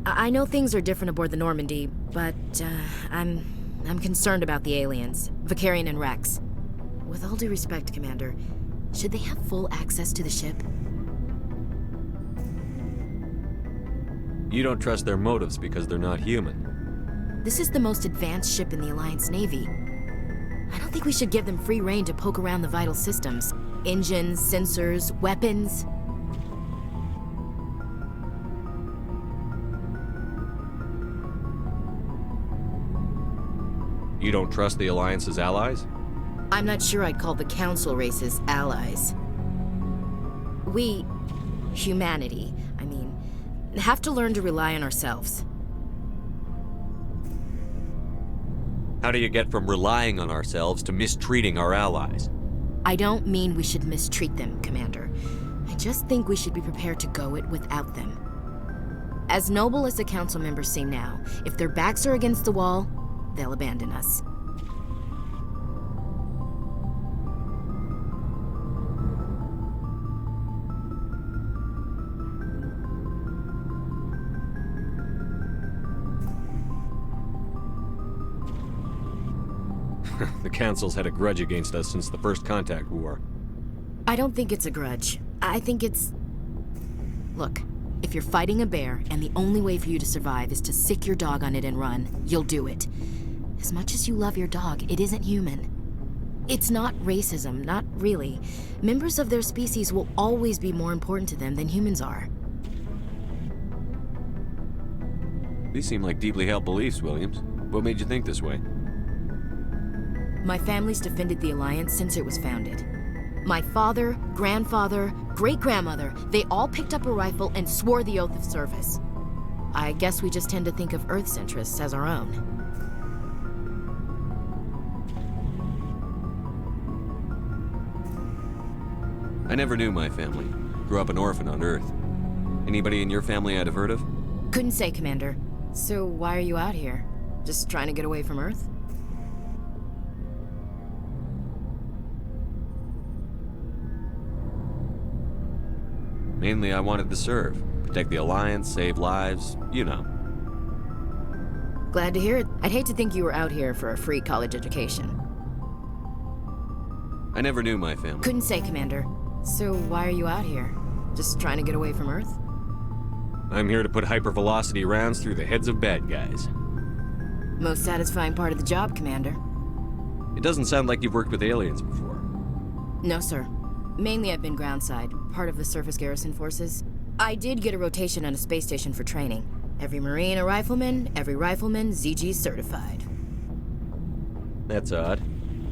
I know things are different aboard the Normandy, but I'm concerned about the aliens, Vicarian and Rex. With all due respect, Commander, should they have full access to the ship? You don't trust their motives because they're not human. This is the most advanced ship in the Alliance Navy. I don't think we should give them free rein to poke around the vital systems. Engines, sensors, weapons. You don't trust the Alliance's allies? I'm not sure I'd call the Council races allies. We, humanity, have to learn to rely on ourselves. How do you get from relying on ourselves to mistreating our allies? I don't mean we should mistreat them, Commander. I just think we should be prepared to go it without them. As noble as the Council members seem now, if their backs are against the wall, they'll abandon us. The Council's had a grudge against us since the First Contact War. I don't think it's a grudge. I think it's... Look, if you're fighting a bear and the only way for you to survive is to sick your dog on it and run, you'll do it. As much as you love your dog, it isn't human. It's not racism, not really. Members of their species will always be more important to them than humans are. These seem like deeply held beliefs, Williams. What made you think this way? My family's defended the Alliance since it was founded. My father, grandfather, great-grandmother, they all picked up a rifle and swore the oath of service. I guess we just tend to think of Earth's interests as our own. I never knew my family. Grew up an orphan on Earth. Anybody in your family I'd have heard of? Couldn't say, Commander. So why are you out here? Just trying to get away from Earth? Mainly I wanted to serve. Protect the Alliance, save lives, you know. Glad to hear it. I'd hate to think you were out here for a free college education. I never knew my family. Couldn't say, Commander. So why are you out here? Just trying to get away from Earth? I'm here to put hypervelocity rounds through the heads of bad guys. Most satisfying part of the job, Commander. It doesn't sound like you've worked with aliens before. No, sir. Mainly I've been groundside, part of the surface garrison forces. I did get a rotation on a space station for training. Every Marine a rifleman, every rifleman ZG certified. That's odd.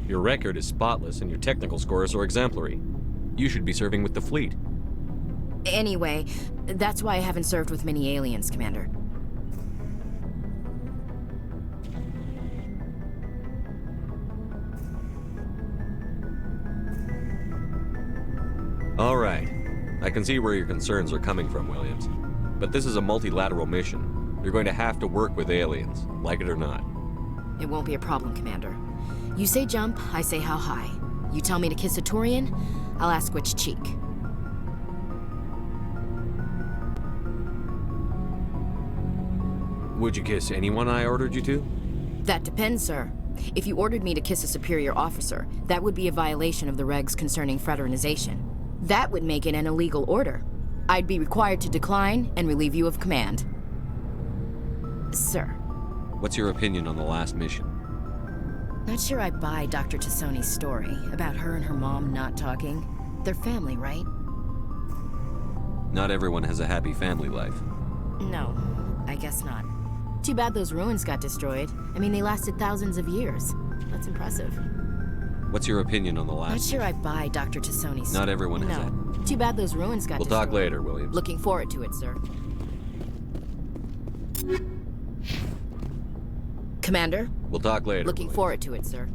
Your record is spotless and your technical scores are exemplary. You should be serving with the fleet. Anyway, that's why I haven't served with many aliens, Commander. All right. I can see where your concerns are coming from, Williams. But this is a multilateral mission. You're going to have to work with aliens, like it or not. It won't be a problem, Commander. You say jump, I say how high. You tell me to kiss a Turian, I'll ask which cheek. Would you kiss anyone I ordered you to? That depends, sir. If you ordered me to kiss a superior officer, that would be a violation of the regs concerning fraternization. That would make it an illegal order. I'd be required to decline and relieve you of command. Sir. What's your opinion on the last mission? Not sure I buy Dr. Tassoni's story about her and her mom not talking. They're family, right? Not everyone has a happy family life. No, I guess not. Too bad those ruins got destroyed. I mean, they lasted thousands of years. That's impressive. What's your opinion on the last? Not sure I buy Dr. Tassoni's. Not everyone has that. No. Too bad those ruins got destroyed. We'll talk later, Williams. Looking forward to it, sir. Commander? We'll talk later. Looking forward to it, sir.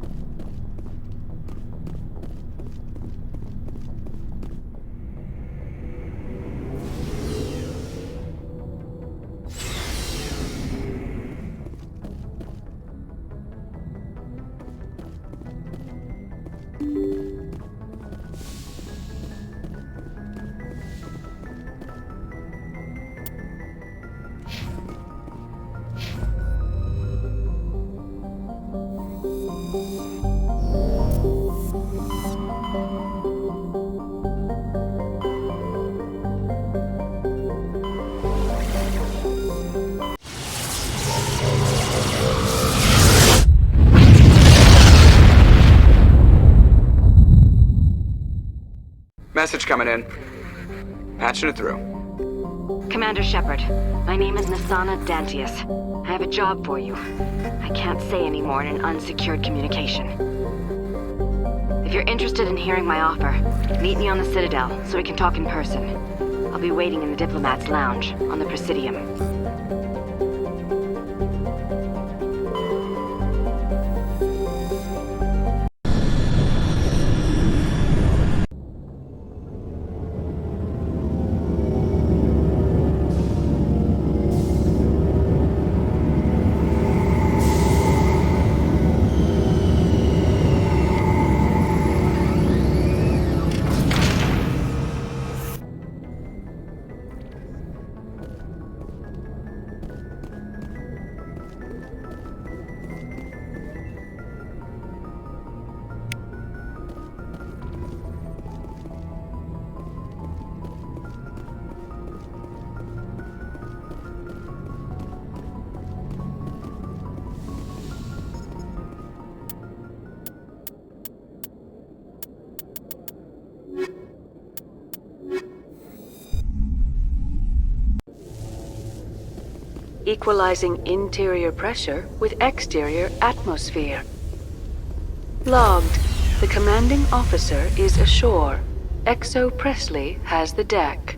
Message coming in. Patching it through. Commander Shepard, my name is Nasana Dantius. I have a job for you. I can't say any more in an unsecured communication. If you're interested in hearing my offer, meet me on the Citadel so we can talk in person. I'll be waiting in the Diplomat's Lounge on the Presidium. Equalizing interior pressure with exterior atmosphere. Logged. The commanding officer is ashore. Exo Presley has the deck.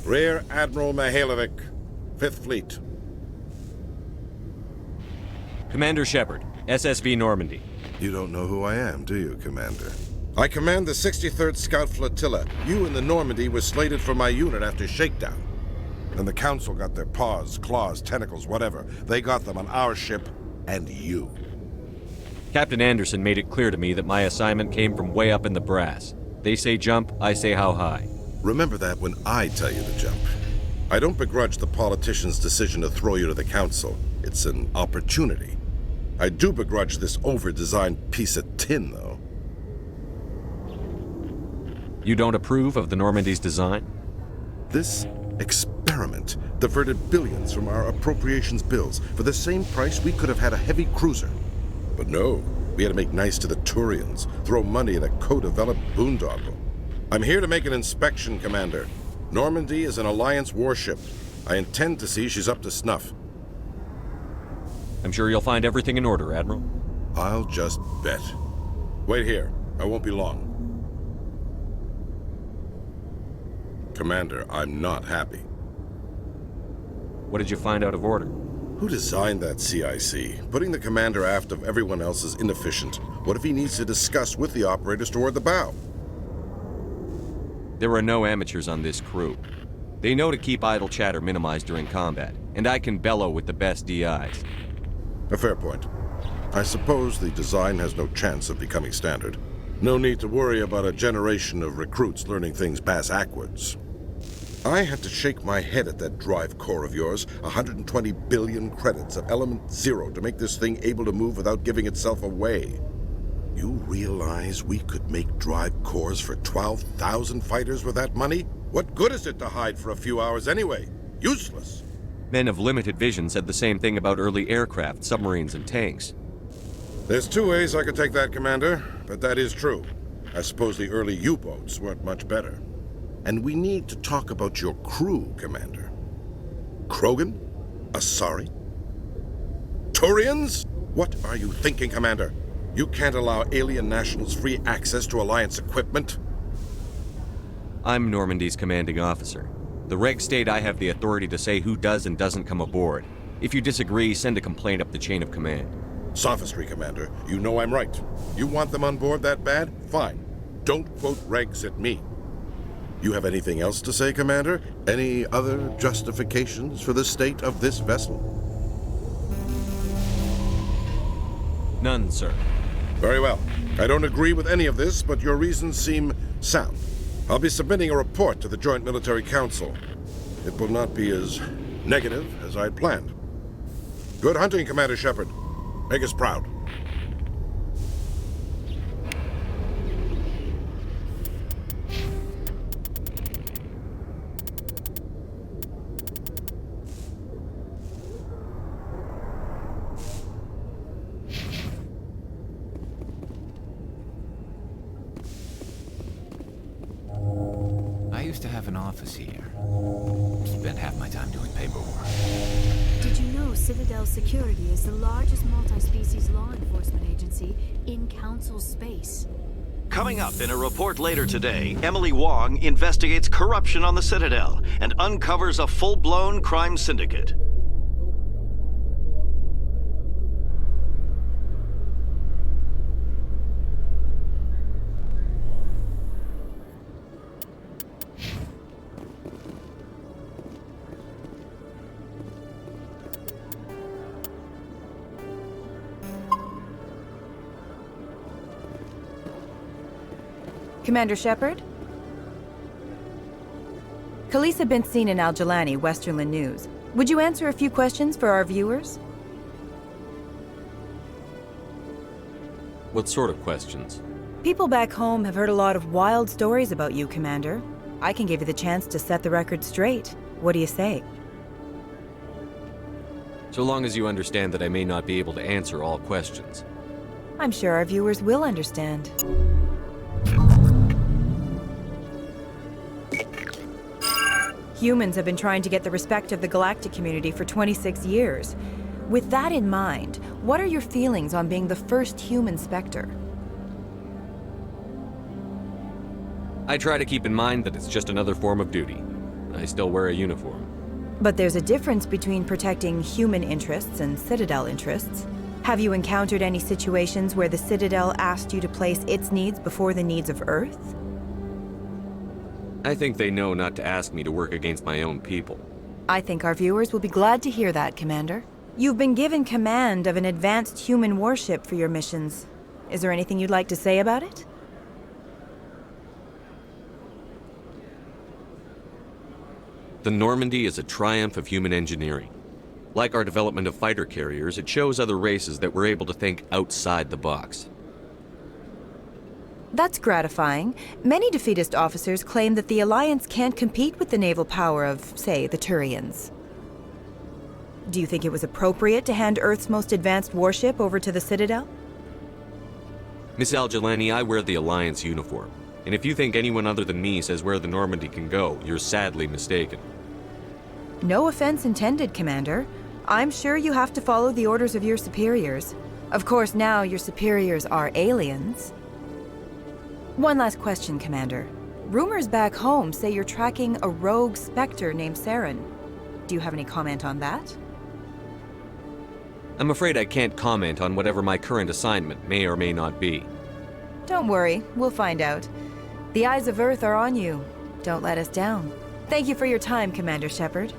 Rear Admiral Mihailovic, 5th Fleet. Commander Shepard, SSV Normandy. You don't know who I am, do you, Commander? I command the 63rd Scout Flotilla. You and the Normandy were slated for my unit after shakedown. And the Council got their paws, claws, tentacles, whatever. They got them on our ship and you. Captain Anderson made it clear to me that my assignment came from way up in the brass. They say jump, I say how high. Remember that when I tell you to jump. I don't begrudge the politician's decision to throw you to the Council. It's an opportunity. I do begrudge this over-designed piece of tin, though. You don't approve of the Normandy's design? This experiment diverted billions from our appropriations bills. For the same price, we could have had a heavy cruiser. But no, we had to make nice to the Turians, throw money at a co-developed boondoggle. I'm here to make an inspection, Commander. Normandy is an Alliance warship. I intend to see she's up to snuff. I'm sure you'll find everything in order, Admiral. I'll just bet. Wait here. I won't be long. Commander, I'm not happy. What did you find out of order? Who designed that CIC? Putting the commander aft of everyone else is inefficient. What if he needs to discuss with the operators toward the bow? There are no amateurs on this crew. They know to keep idle chatter minimized during combat, and I can bellow with the best DIs. A fair point. I suppose the design has no chance of becoming standard. No need to worry about a generation of recruits learning things bass-ackwards. I had to shake my head at that drive core of yours. 120 billion credits of element 0 to make this thing able to move without giving itself away. You realize we could make drive cores for 12,000 fighters with that money? What good is it to hide for a few hours anyway? Useless. Men of limited vision said the same thing about early aircraft, submarines, and tanks. There's two ways I could take that, Commander, but that is true. I suppose the early U-boats weren't much better. And we need to talk about your crew, Commander. Krogan? Asari? Turians? What are you thinking, Commander? You can't allow alien nationals free access to Alliance equipment? I'm Normandy's commanding officer. The regs state I have the authority to say who does and doesn't come aboard. If you disagree, send a complaint up the chain of command. Sophistry, Commander. You know I'm right. You want them on board that bad? Fine. Don't quote regs at me. You have anything else to say, Commander? Any other justifications for the state of this vessel? None, sir. Very well. I don't agree with any of this, but your reasons seem sound. I'll be submitting a report to the Joint Military Council. It will not be as negative as I'd planned. Good hunting, Commander Shepard. Make us proud. I used to have an office here. Spent half my time doing paperwork. Did you know Citadel Security is the largest multi-species law enforcement agency in Council space? Coming up in a report later today, Emily Wong investigates corruption on the Citadel and uncovers a full-blown crime syndicate. Commander Shepard? Khaleesa been seen in Al-Jalani, Westerland News. Would you answer a few questions for our viewers? What sort of questions? People back home have heard a lot of wild stories about you, Commander. I can give you the chance to set the record straight. What do you say? So long as you understand that I may not be able to answer all questions. I'm sure our viewers will understand. Humans have been trying to get the respect of the galactic community for 26 years. With that in mind, what are your feelings on being the first human Spectre? I try to keep in mind that it's just another form of duty. I still wear a uniform. But there's a difference between protecting human interests and Citadel interests. Have you encountered any situations where the Citadel asked you to place its needs before the needs of Earth? I think they know not to ask me to work against my own people. I think our viewers will be glad to hear that, Commander. You've been given command of an advanced human warship for your missions. Is there anything you'd like to say about it? The Normandy is a triumph of human engineering. Like our development of fighter carriers, it shows other races that we're able to think outside the box. That's gratifying. Many defeatist officers claim that the Alliance can't compete with the naval power of, say, the Turians. Do you think it was appropriate to hand Earth's most advanced warship over to the Citadel? Miss Al-Jelani, I wear the Alliance uniform. And if you think anyone other than me says where the Normandy can go, you're sadly mistaken. No offense intended, Commander. I'm sure you have to follow the orders of your superiors. Of course, now your superiors are aliens. One last question, Commander. Rumors back home say you're tracking a rogue Spectre named Saren. Do you have any comment on that? I'm afraid I can't comment on whatever my current assignment may or may not be. Don't worry, we'll find out. The eyes of Earth are on you. Don't let us down. Thank you for your time, Commander Shepard.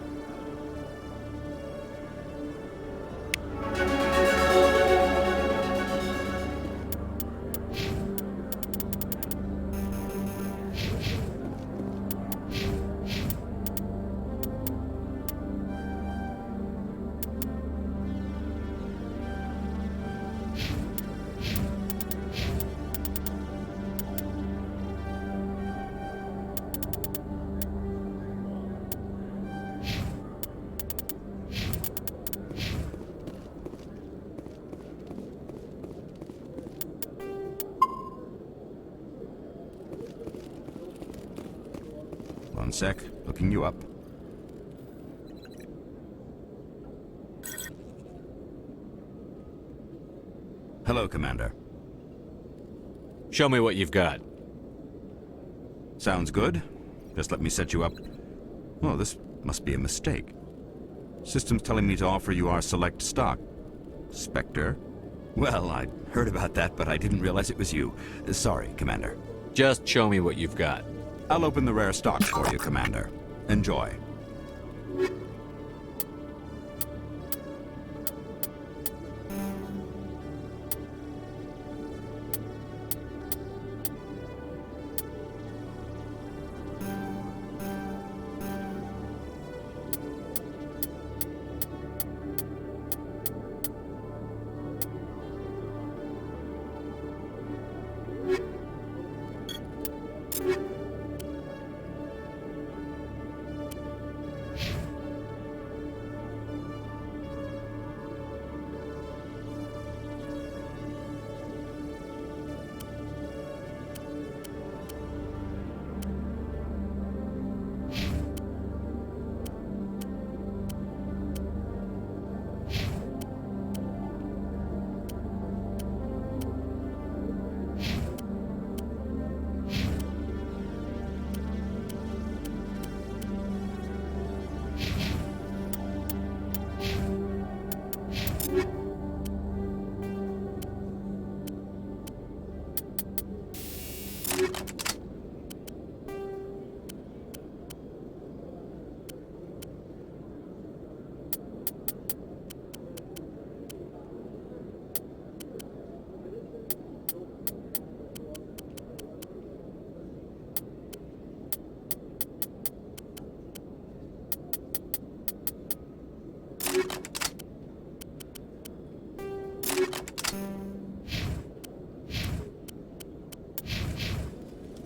One sec, looking you up. Hello, Commander. Show me what you've got. Sounds good. Just let me set you up. Oh, this must be a mistake. System's telling me to offer you our select stock. Spectre? Well, I heard about that, but I didn't realize it was you. Sorry, Commander. Just show me what you've got. I'll open the rare stocks for you, Commander. Enjoy.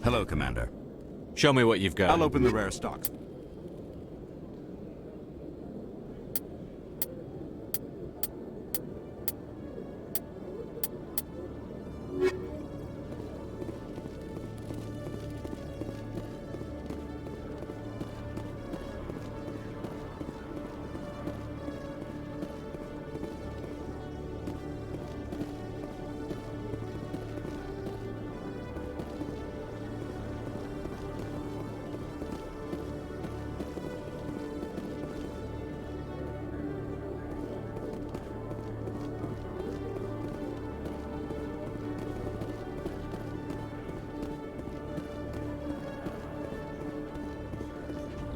Hello, Commander. Show me what you've got. I'll open the rare stocks.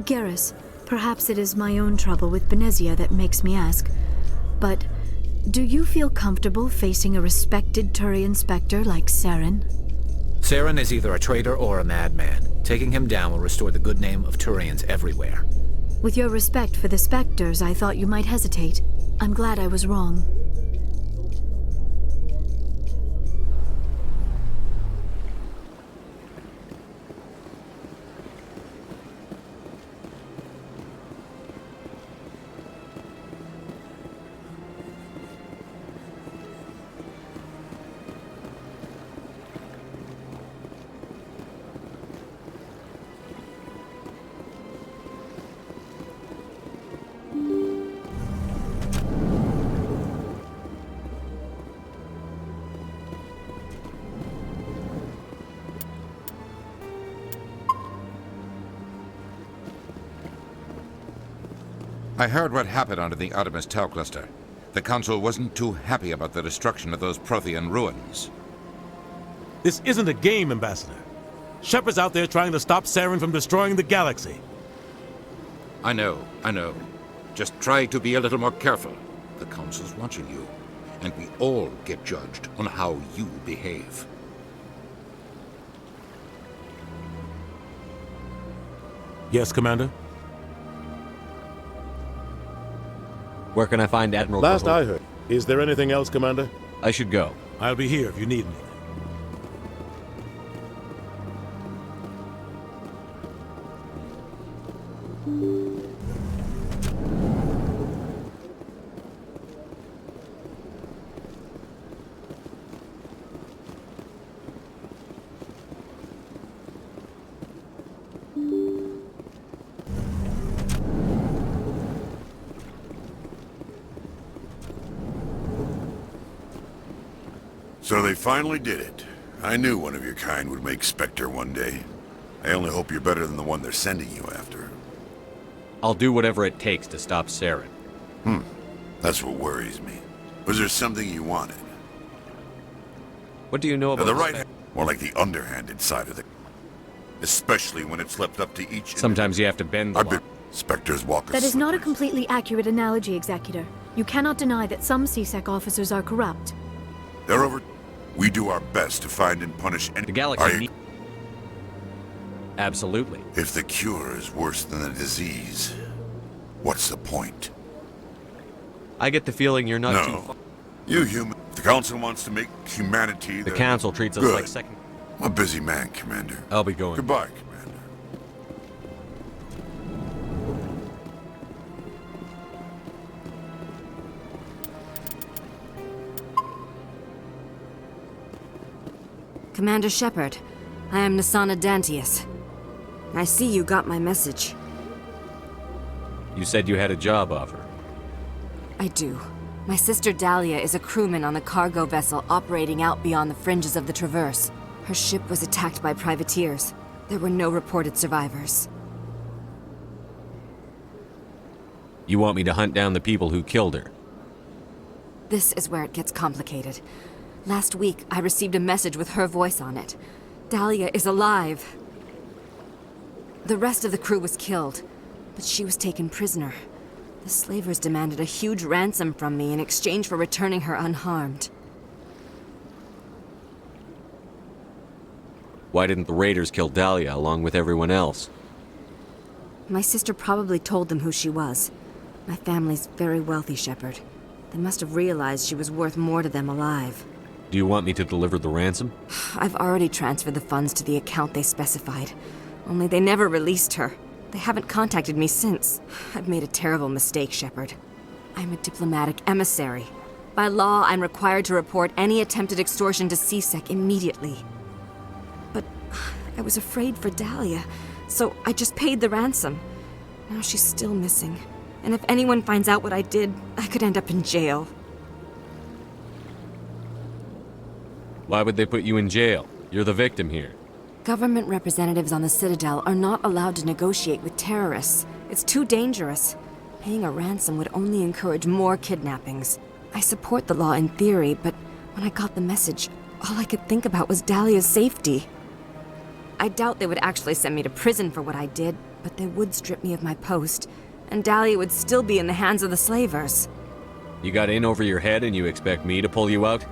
Garrus, perhaps it is my own trouble with Benezia that makes me ask, but do you feel comfortable facing a respected Turian Spectre like Saren? Saren is either a traitor or a madman. Taking him down will restore the good name of Turians everywhere. With your respect for the Spectres, I thought you might hesitate. I'm glad I was wrong. I heard what happened under the Artemis Tau cluster. The Council wasn't too happy about the destruction of those Prothean ruins. This isn't a game, Ambassador. Shepard's out there trying to stop Saren from destroying the galaxy. I know. Just try to be a little more careful. The Council's watching you, and we all get judged on how you behave. Yes, Commander? Where can I find Admiral Last Cahoon? I heard. Is there anything else, Commander? I should go. I'll be here if you need me. So they finally did it. I knew one of your kind would make Spectre one day. I only hope you're better than the one they're sending you after. I'll do whatever it takes to stop Saren. That's what worries me. Was there something you wanted? What do you know about The right, more like the underhanded side of it. Especially when it's left up to each. Sometimes you have to bend the law. Spectres walk. That is not a completely accurate analogy, Executor. You cannot deny that some CSEC officers are corrupt. They're over. We do our best to find and punish any. The galaxy. Absolutely. If the cure is worse than the disease, what's the point? I get the feeling you're not too No. far. You human. If the Council wants to make humanity. The Council treats us Good. like second. I'm a busy man, Commander. I'll be going. Goodbye, Commander. Commander Shepard, I am Nasana Dantius. I see you got my message. You said you had a job offer. I do. My sister Dahlia is a crewman on the cargo vessel operating out beyond the fringes of the Traverse. Her ship was attacked by privateers. There were no reported survivors. You want me to hunt down the people who killed her? This is where it gets complicated. Last week, I received a message with her voice on it. Dahlia is alive. The rest of the crew was killed, but she was taken prisoner. The slavers demanded a huge ransom from me in exchange for returning her unharmed. Why didn't the raiders kill Dahlia along with everyone else? My sister probably told them who she was. My family's very wealthy, Shepard. They must have realized she was worth more to them alive. Do you want me to deliver the ransom? I've already transferred the funds to the account they specified. Only they never released her. They haven't contacted me since. I've made a terrible mistake, Shepard. I'm a diplomatic emissary. By law, I'm required to report any attempted extortion to CSEC immediately. But I was afraid for Dahlia, so I just paid the ransom. Now she's still missing. And if anyone finds out what I did, I could end up in jail. Why would they put you in jail? You're the victim here. Government representatives on the Citadel are not allowed to negotiate with terrorists. It's too dangerous. Paying a ransom would only encourage more kidnappings. I support the law in theory, but when I got the message, all I could think about was Dahlia's safety. I doubt they would actually send me to prison for what I did, but they would strip me of my post, and Dahlia would still be in the hands of the slavers. You got in over your head and you expect me to pull you out?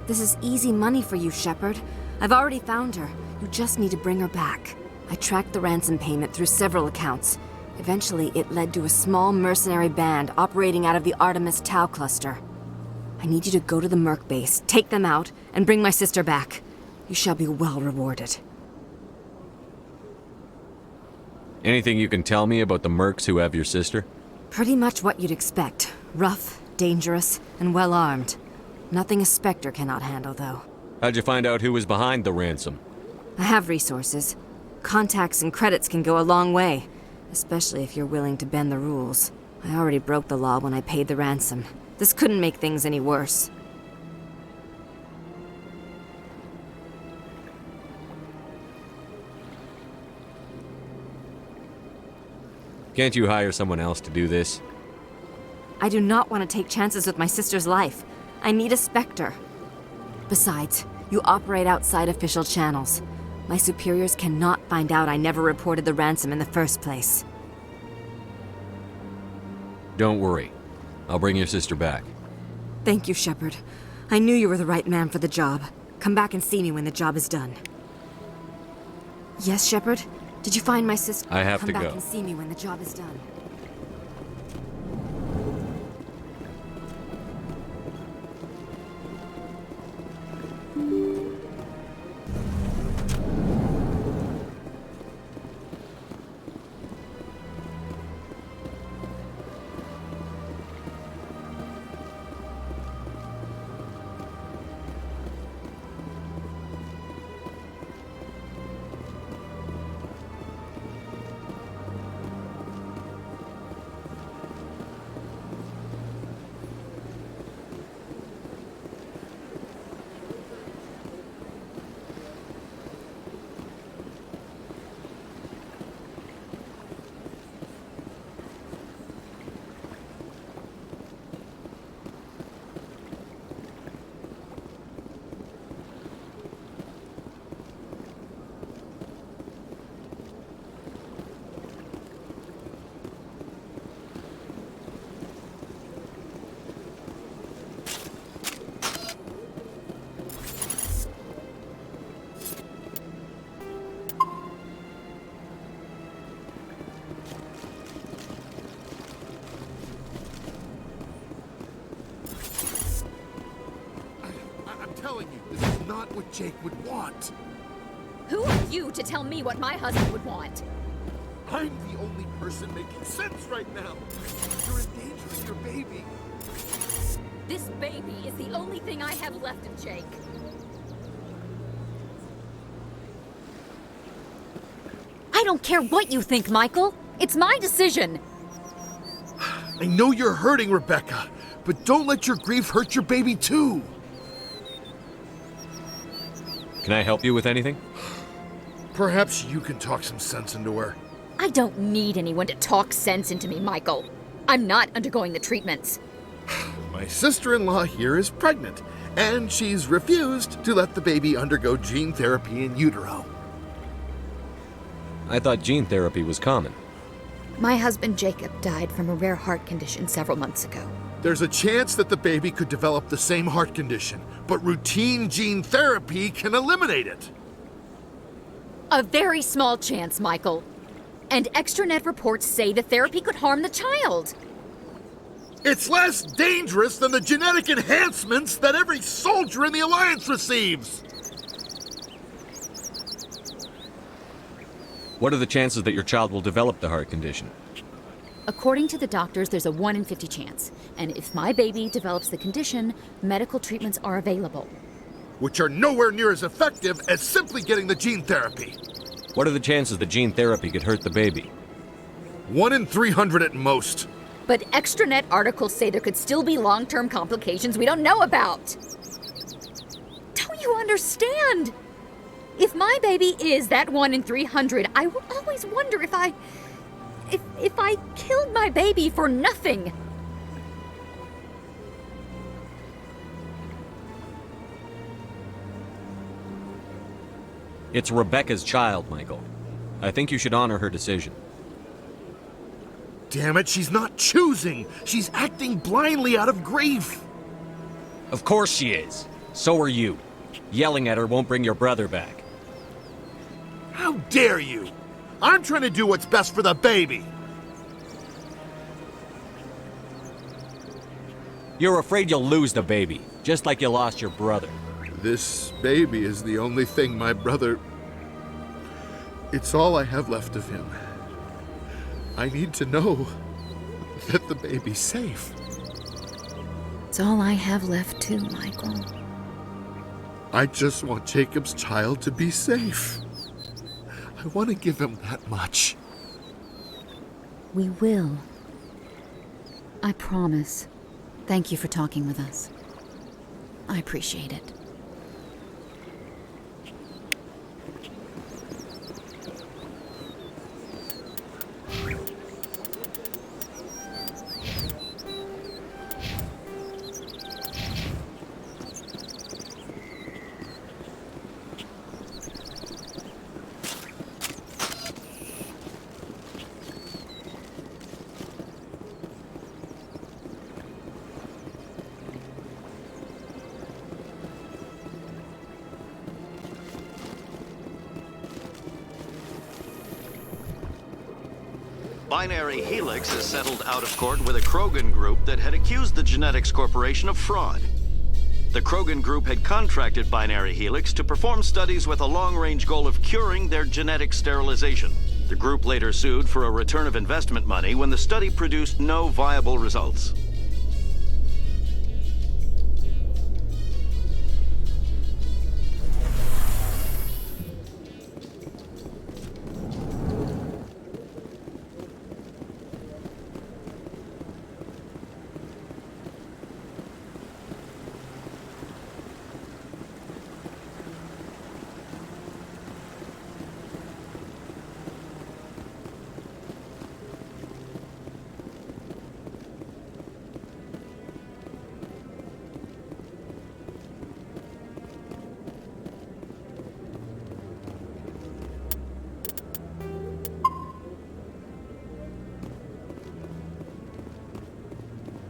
This is easy money for you, Shepard. I've already found her. You just need to bring her back. I tracked the ransom payment through several accounts. Eventually, it led to a small mercenary band operating out of the Artemis Tau cluster. I need you to go to the Merc base, take them out, and bring my sister back. You shall be well rewarded. Anything you can tell me about the mercs who have your sister? Pretty much what you'd expect. Rough, dangerous, and well-armed. Nothing a Spectre cannot handle, though. How'd you find out who was behind the ransom? I have resources. Contacts and credits can go a long way, especially if you're willing to bend the rules. I already broke the law when I paid the ransom. This couldn't make things any worse. Can't you hire someone else to do this? I do not want to take chances with my sister's life. I need a Spectre. Besides, you operate outside official channels. My superiors cannot find out I never reported the ransom in the first place. Don't worry. I'll bring your sister back. Thank you, Shepard. I knew you were the right man for the job. Come back and see me when the job is done. Yes, Shepard? Did you find my sister? I have to Come go. back and see me when the job is done. Telling you, this is not what Jake would want. Who are you to tell me what my husband would want? I'm the only person making sense right now. You're endangering your baby. This baby is the only thing I have left of Jake. I don't care what you think, Michael. It's my decision. I know you're hurting, Rebecca, but don't let your grief hurt your baby too. Can I help you with anything? Perhaps you can talk some sense into her. I don't need anyone to talk sense into me, Michael. I'm not undergoing the treatments. My sister-in-law here is pregnant, and she's refused to let the baby undergo gene therapy in utero. I thought gene therapy was common. My husband Jacob died from a rare heart condition several months ago. There's a chance that the baby could develop the same heart condition, but routine gene therapy can eliminate it. A very small chance, Michael. And extranet reports say the therapy could harm the child. It's less dangerous than the genetic enhancements that every soldier in the Alliance receives. What are the chances that your child will develop the heart condition? According to the doctors, there's a 1 in 50 chance. And if my baby develops the condition, medical treatments are available. Which are nowhere near as effective as simply getting the gene therapy. What are the chances that gene therapy could hurt the baby? 1 in 300 at most. But extranet articles say there could still be long-term complications we don't know about. Don't you understand? If my baby is that 1 in 300, I will always wonder if I killed my baby for nothing. It's Rebecca's child, Michael. I think you should honor her decision. damn it, she's not choosing. She's acting blindly out of grief. Of course she is. So are you. Yelling at her won't bring your brother back. How dare you? I'm trying to do what's best for the baby. You're afraid you'll lose the baby, just like you lost your brother. This baby is the only thing my brother... It's all I have left of him. I need to know that the baby's safe. It's all I have left too, Michael. I just want Jacob's child to be safe. I want to give him that much. We will. I promise. Thank you for talking with us. I appreciate it. Binary Helix has settled out of court with a Krogan group that had accused the Genetics Corporation of fraud. The Krogan group had contracted Binary Helix to perform studies with a long-range goal of curing their genetic sterilization. The group later sued for a return of investment money when the study produced no viable results.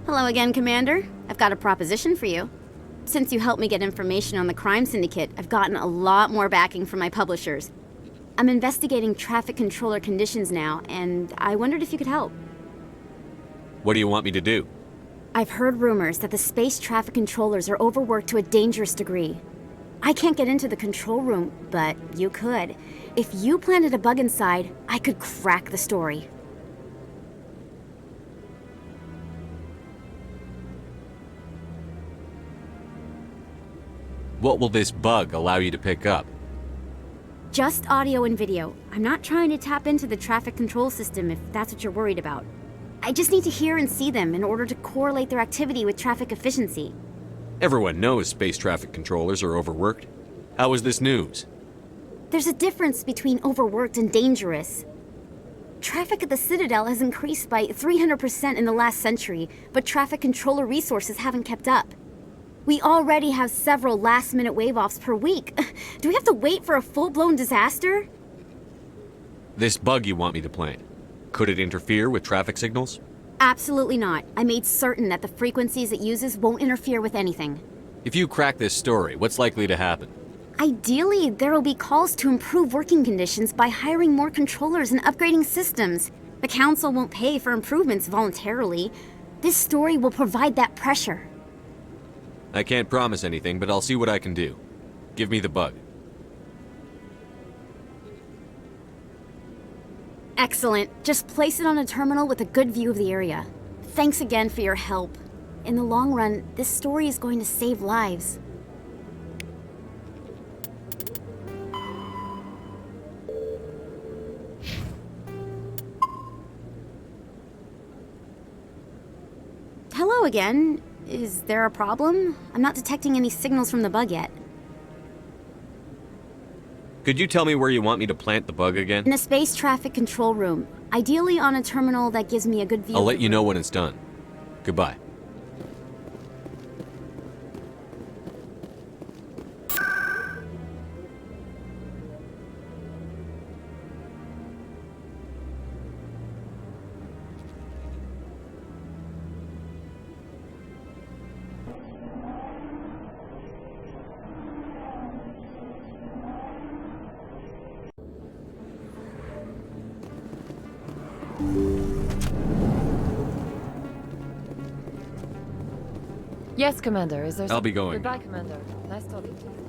Hello again, Commander. I've got a proposition for you. Since you helped me get information on the crime syndicate, I've gotten a lot more backing from my publishers. I'm investigating traffic controller conditions now, and I wondered if you could help. What do you want me to do? I've heard rumors that the space traffic controllers are overworked to a dangerous degree. I can't get into the control room, but you could. If you planted a bug inside, I could crack the story. What will this bug allow you to pick up? Just audio and video. I'm not trying to tap into the traffic control system if that's what you're worried about. I just need to hear and see them in order to correlate their activity with traffic efficiency. Everyone knows space traffic controllers are overworked. How is this news? There's a difference between overworked and dangerous. Traffic at the Citadel has increased by 300% in the last century, but traffic controller resources haven't kept up. We already have several last-minute wave-offs per week. Do we have to wait for a full-blown disaster? This bug you want me to plant, could it interfere with traffic signals? Absolutely not. I made certain that the frequencies it uses won't interfere with anything. If you crack this story, what's likely to happen? Ideally, there will be calls to improve working conditions by hiring more controllers and upgrading systems. The Council won't pay for improvements voluntarily. This story will provide that pressure. I can't promise anything, but I'll see what I can do. Give me the bug. Excellent. Just place it on a terminal with a good view of the area. Thanks again for your help. In the long run, this story is going to save lives. Hello again. Is there a problem? I'm not detecting any signals from the bug yet. Could you tell me where you want me to plant the bug again? In a space traffic control room. Ideally on a terminal that gives me a good view. I'll let you know when it's done. Goodbye. Yes, Commander. Is there I'll be going. Goodbye, Commander. Nice talking to you.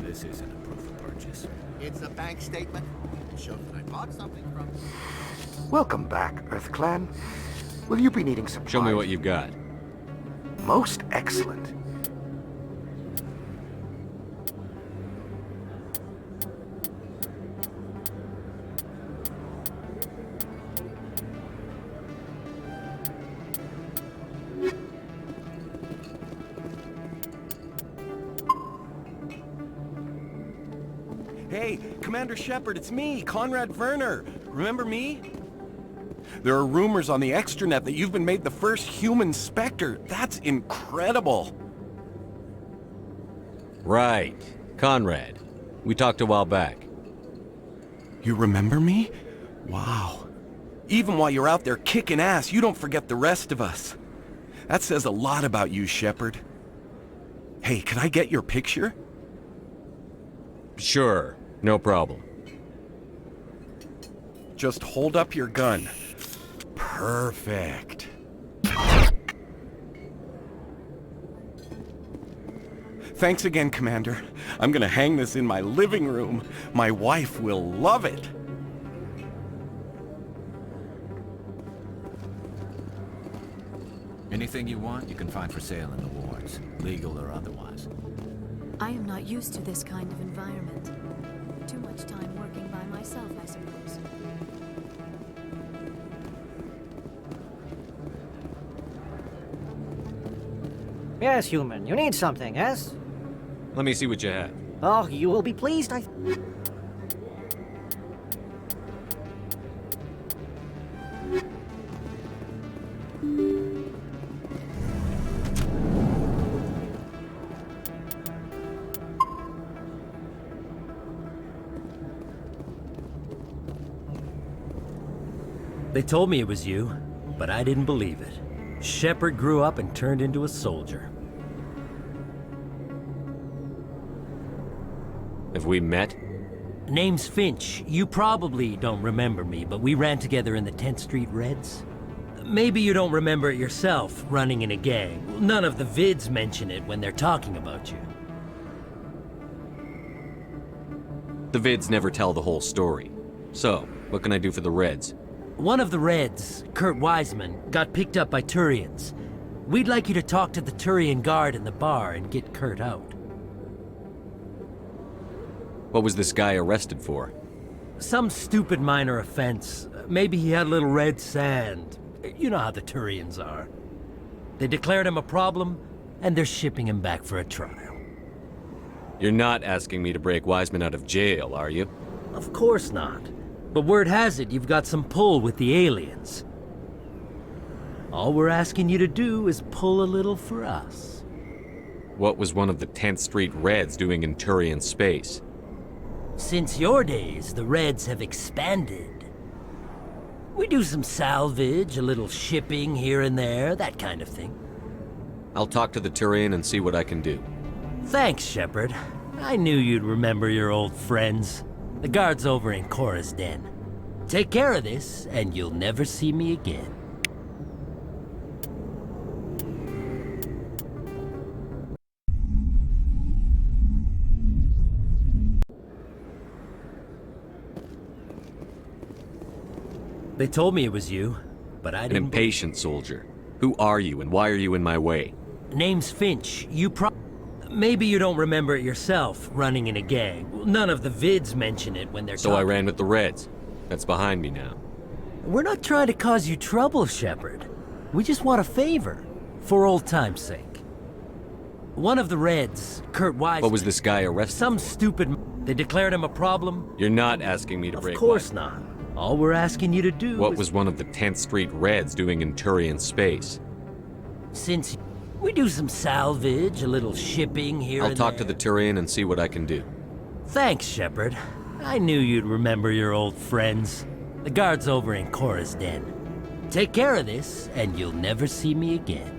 This isn't a proof of purchase. It's a bank statement. It shows that I bought something from... Welcome back, Earth Clan. Will you be needing supplies? Show me what you've got. Most excellent. Hey, Commander Shepard, it's me, Conrad Werner. Remember me? There are rumors on the extranet that you've been made the first human Spectre. That's incredible. Right. Conrad. We talked a while back. You remember me? Wow. Even while you're out there kicking ass, you don't forget the rest of us. That says a lot about you, Shepard. Hey, can I get your picture? Sure. No problem. Just hold up your gun. Perfect. Thanks again, Commander. I'm gonna hang this in my living room. My wife will love it. Anything you want, you can find for sale in the wards, legal or otherwise. I am not used to this kind of environment. Too much time working by myself, I suppose. Yes, human. You need something, yes? Let me see what you have. Oh, you will be pleased, They told me it was you, but I didn't believe it. Shepard grew up and turned into a soldier. Have we met? Name's Finch. You probably don't remember me, but we ran together in the 10th Street Reds. Maybe you don't remember it yourself, running in a gang. None of the vids mention it when they're talking about you. The vids never tell the whole story. So, what can I do for the Reds? One of the Reds, Kurt Wiseman, got picked up by Turians. We'd like you to talk to the Turian guard in the bar and get Kurt out. What was this guy arrested for? Some stupid minor offense. Maybe he had a little red sand. You know how the Turians are. They declared him a problem, and they're shipping him back for a trial. You're not asking me to break Wiseman out of jail, are you? Of course not. But word has it you've got some pull with the aliens. All we're asking you to do is pull a little for us. What was one of the 10th Street Reds doing in Turian space? Since your days, the Reds have expanded. We do some salvage, a little shipping here and there, that kind of thing. I'll talk to the Turian and see what I can do. Thanks, Shepard. I knew you'd remember your old friends. The guard's over in Cora's den. Take care of this, and you'll never see me again. They told me it was you, but I didn't... An impatient soldier. Who are you, and why are you in my way? Name's Finch. Maybe you don't remember it yourself, running in a gang. None of the vids mention it when they're So I ran with the Reds. That's behind me now. We're not trying to cause you trouble, Shepard. We just want a favor, for old time's sake. One of the Reds, Kurt Wise. What was this guy arrested Some for? stupid. They declared him a problem. You're not asking me to break. Of course not. All we're asking you to do What is... was one of the 10th Street Reds doing in Turian space? Since we do some salvage, a little shipping here I'll and talk there. to the Turian and see what I can do. Thanks, Shepard. I knew you'd remember your old friends. The guards over in Cora's Den. Take care of this, and you'll never see me again.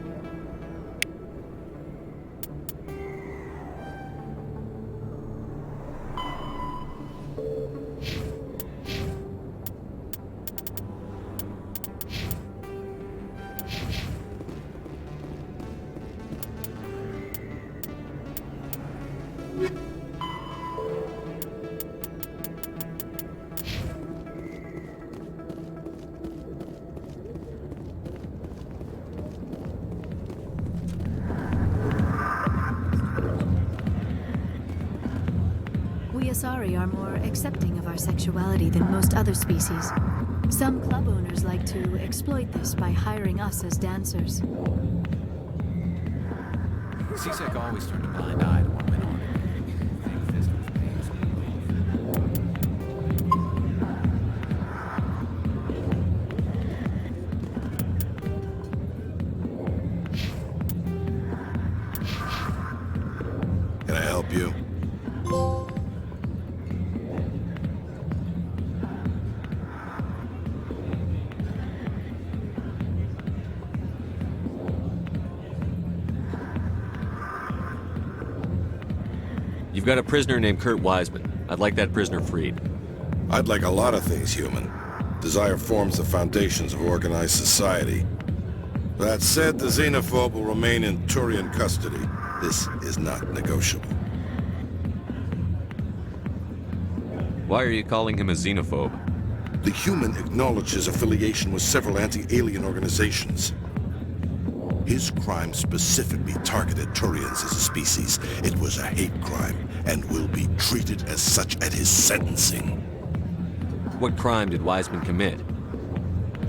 We Asari are more accepting of our sexuality than most other species. Some club owners like to exploit this by hiring us as dancers. C-Sec always turned a blind eye to what went on. Can I help you? You've got a prisoner named Kurt Wiseman. I'd like that prisoner freed. I'd like a lot of things, human. Desire forms the foundations of organized society. That said, the xenophobe will remain in Turian custody. This is not negotiable. Why are you calling him a xenophobe? The human acknowledges affiliation with several anti-alien organizations. His crime specifically targeted Turians as a species. It was a hate crime, and will be treated as such at his sentencing. What crime did Wiseman commit?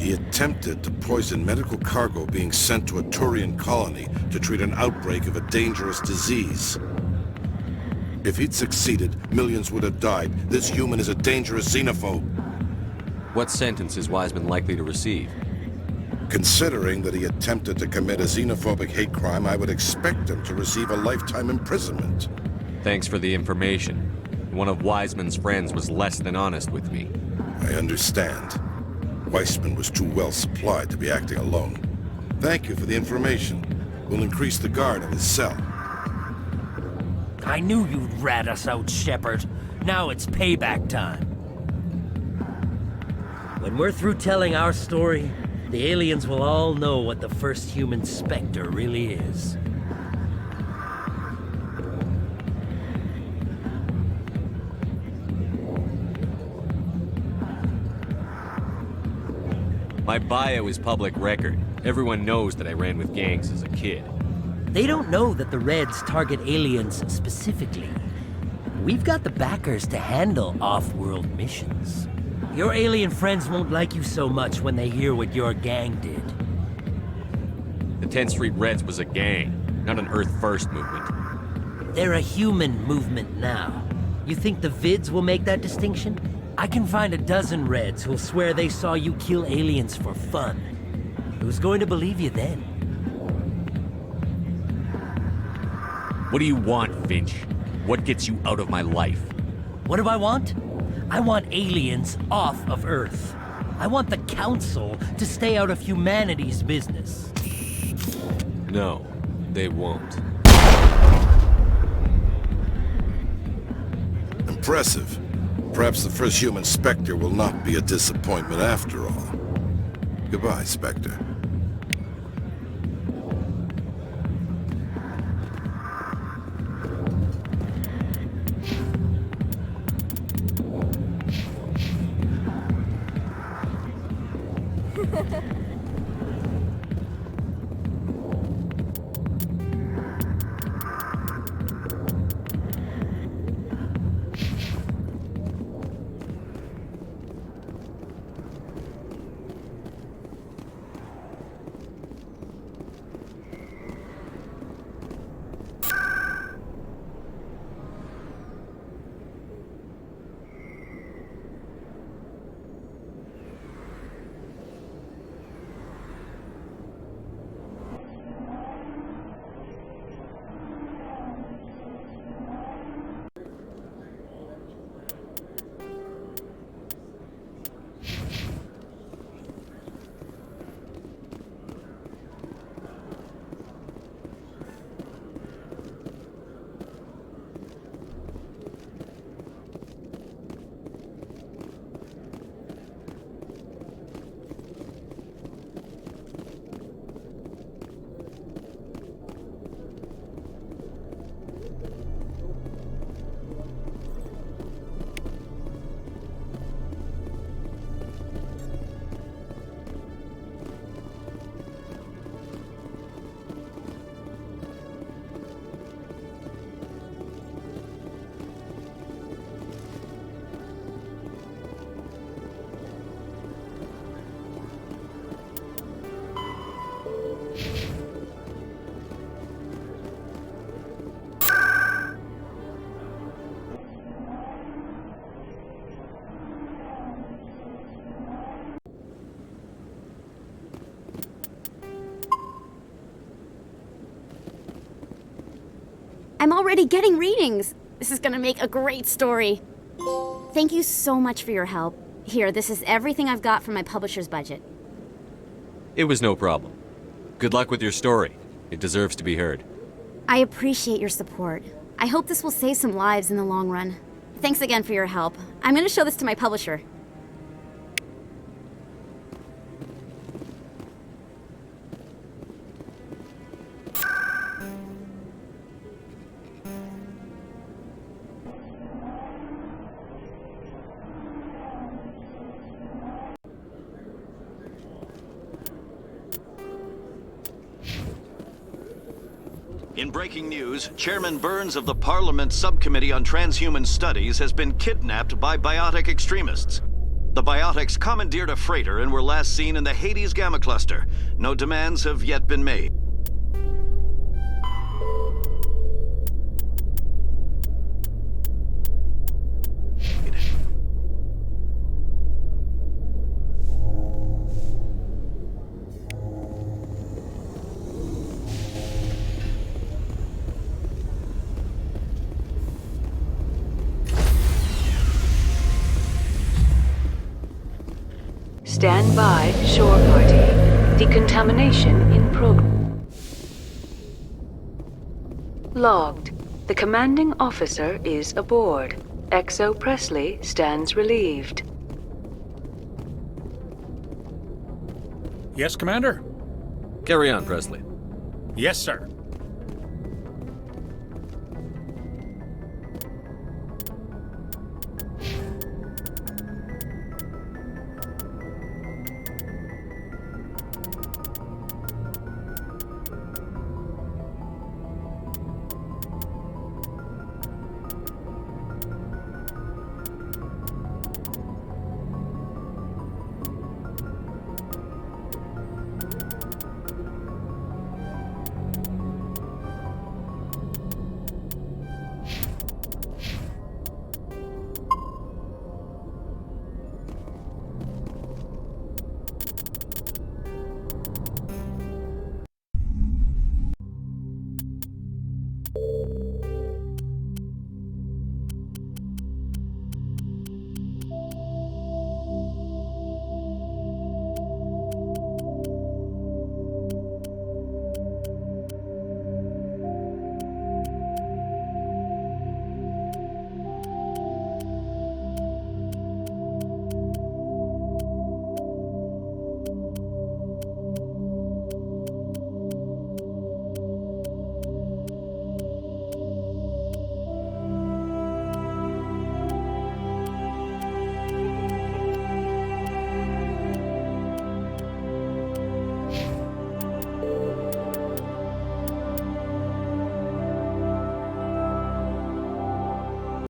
He attempted to poison medical cargo being sent to a Turian colony to treat an outbreak of a dangerous disease. If he'd succeeded, millions would have died. This human is a dangerous xenophobe. What sentence is Wiseman likely to receive? Considering that he attempted to commit a xenophobic hate crime, I would expect him to receive a lifetime imprisonment. Thanks for the information. One of Wiseman's friends was less than honest with me. I understand. Weissman was too well supplied to be acting alone. Thank you for the information. We'll increase the guard in his cell. I knew you'd rat us out, Shepard. Now it's payback time. When we're through telling our story, the aliens will all know what the first human Spectre really is. My bio is public record. Everyone knows that I ran with gangs as a kid. They don't know that the Reds target aliens specifically. We've got the backers to handle off-world missions. Your alien friends won't like you so much when they hear what your gang did. The 10th Street Reds was a gang, not an Earth First movement. They're a human movement now. You think the Vids will make that distinction? I can find a dozen Reds who'll swear they saw you kill aliens for fun. Who's going to believe you then? What do you want, Finch? What gets you out of my life? What do I want? I want aliens off of Earth. I want the Council to stay out of humanity's business. No, they won't. Impressive. Perhaps the first human Spectre will not be a disappointment after all. Goodbye, Spectre. I'm already getting readings. This is gonna make a great story. Thank you so much for your help. Here, this is everything I've got from my publisher's budget. It was no problem. Good luck with your story. It deserves to be heard. I appreciate your support. I hope this will save some lives in the long run. Thanks again for your help. I'm gonna show this to my publisher. In breaking news, Chairman Burns of the Parliament Subcommittee on Transhuman Studies has been kidnapped by biotic extremists. The biotics commandeered a freighter and were last seen in the Hades Gamma Cluster. No demands have yet been made. Stand by, shore party. Decontamination in progress. Logged. The commanding officer is aboard. XO Presley stands relieved. Yes, Commander? Carry on, Presley. Yes, sir.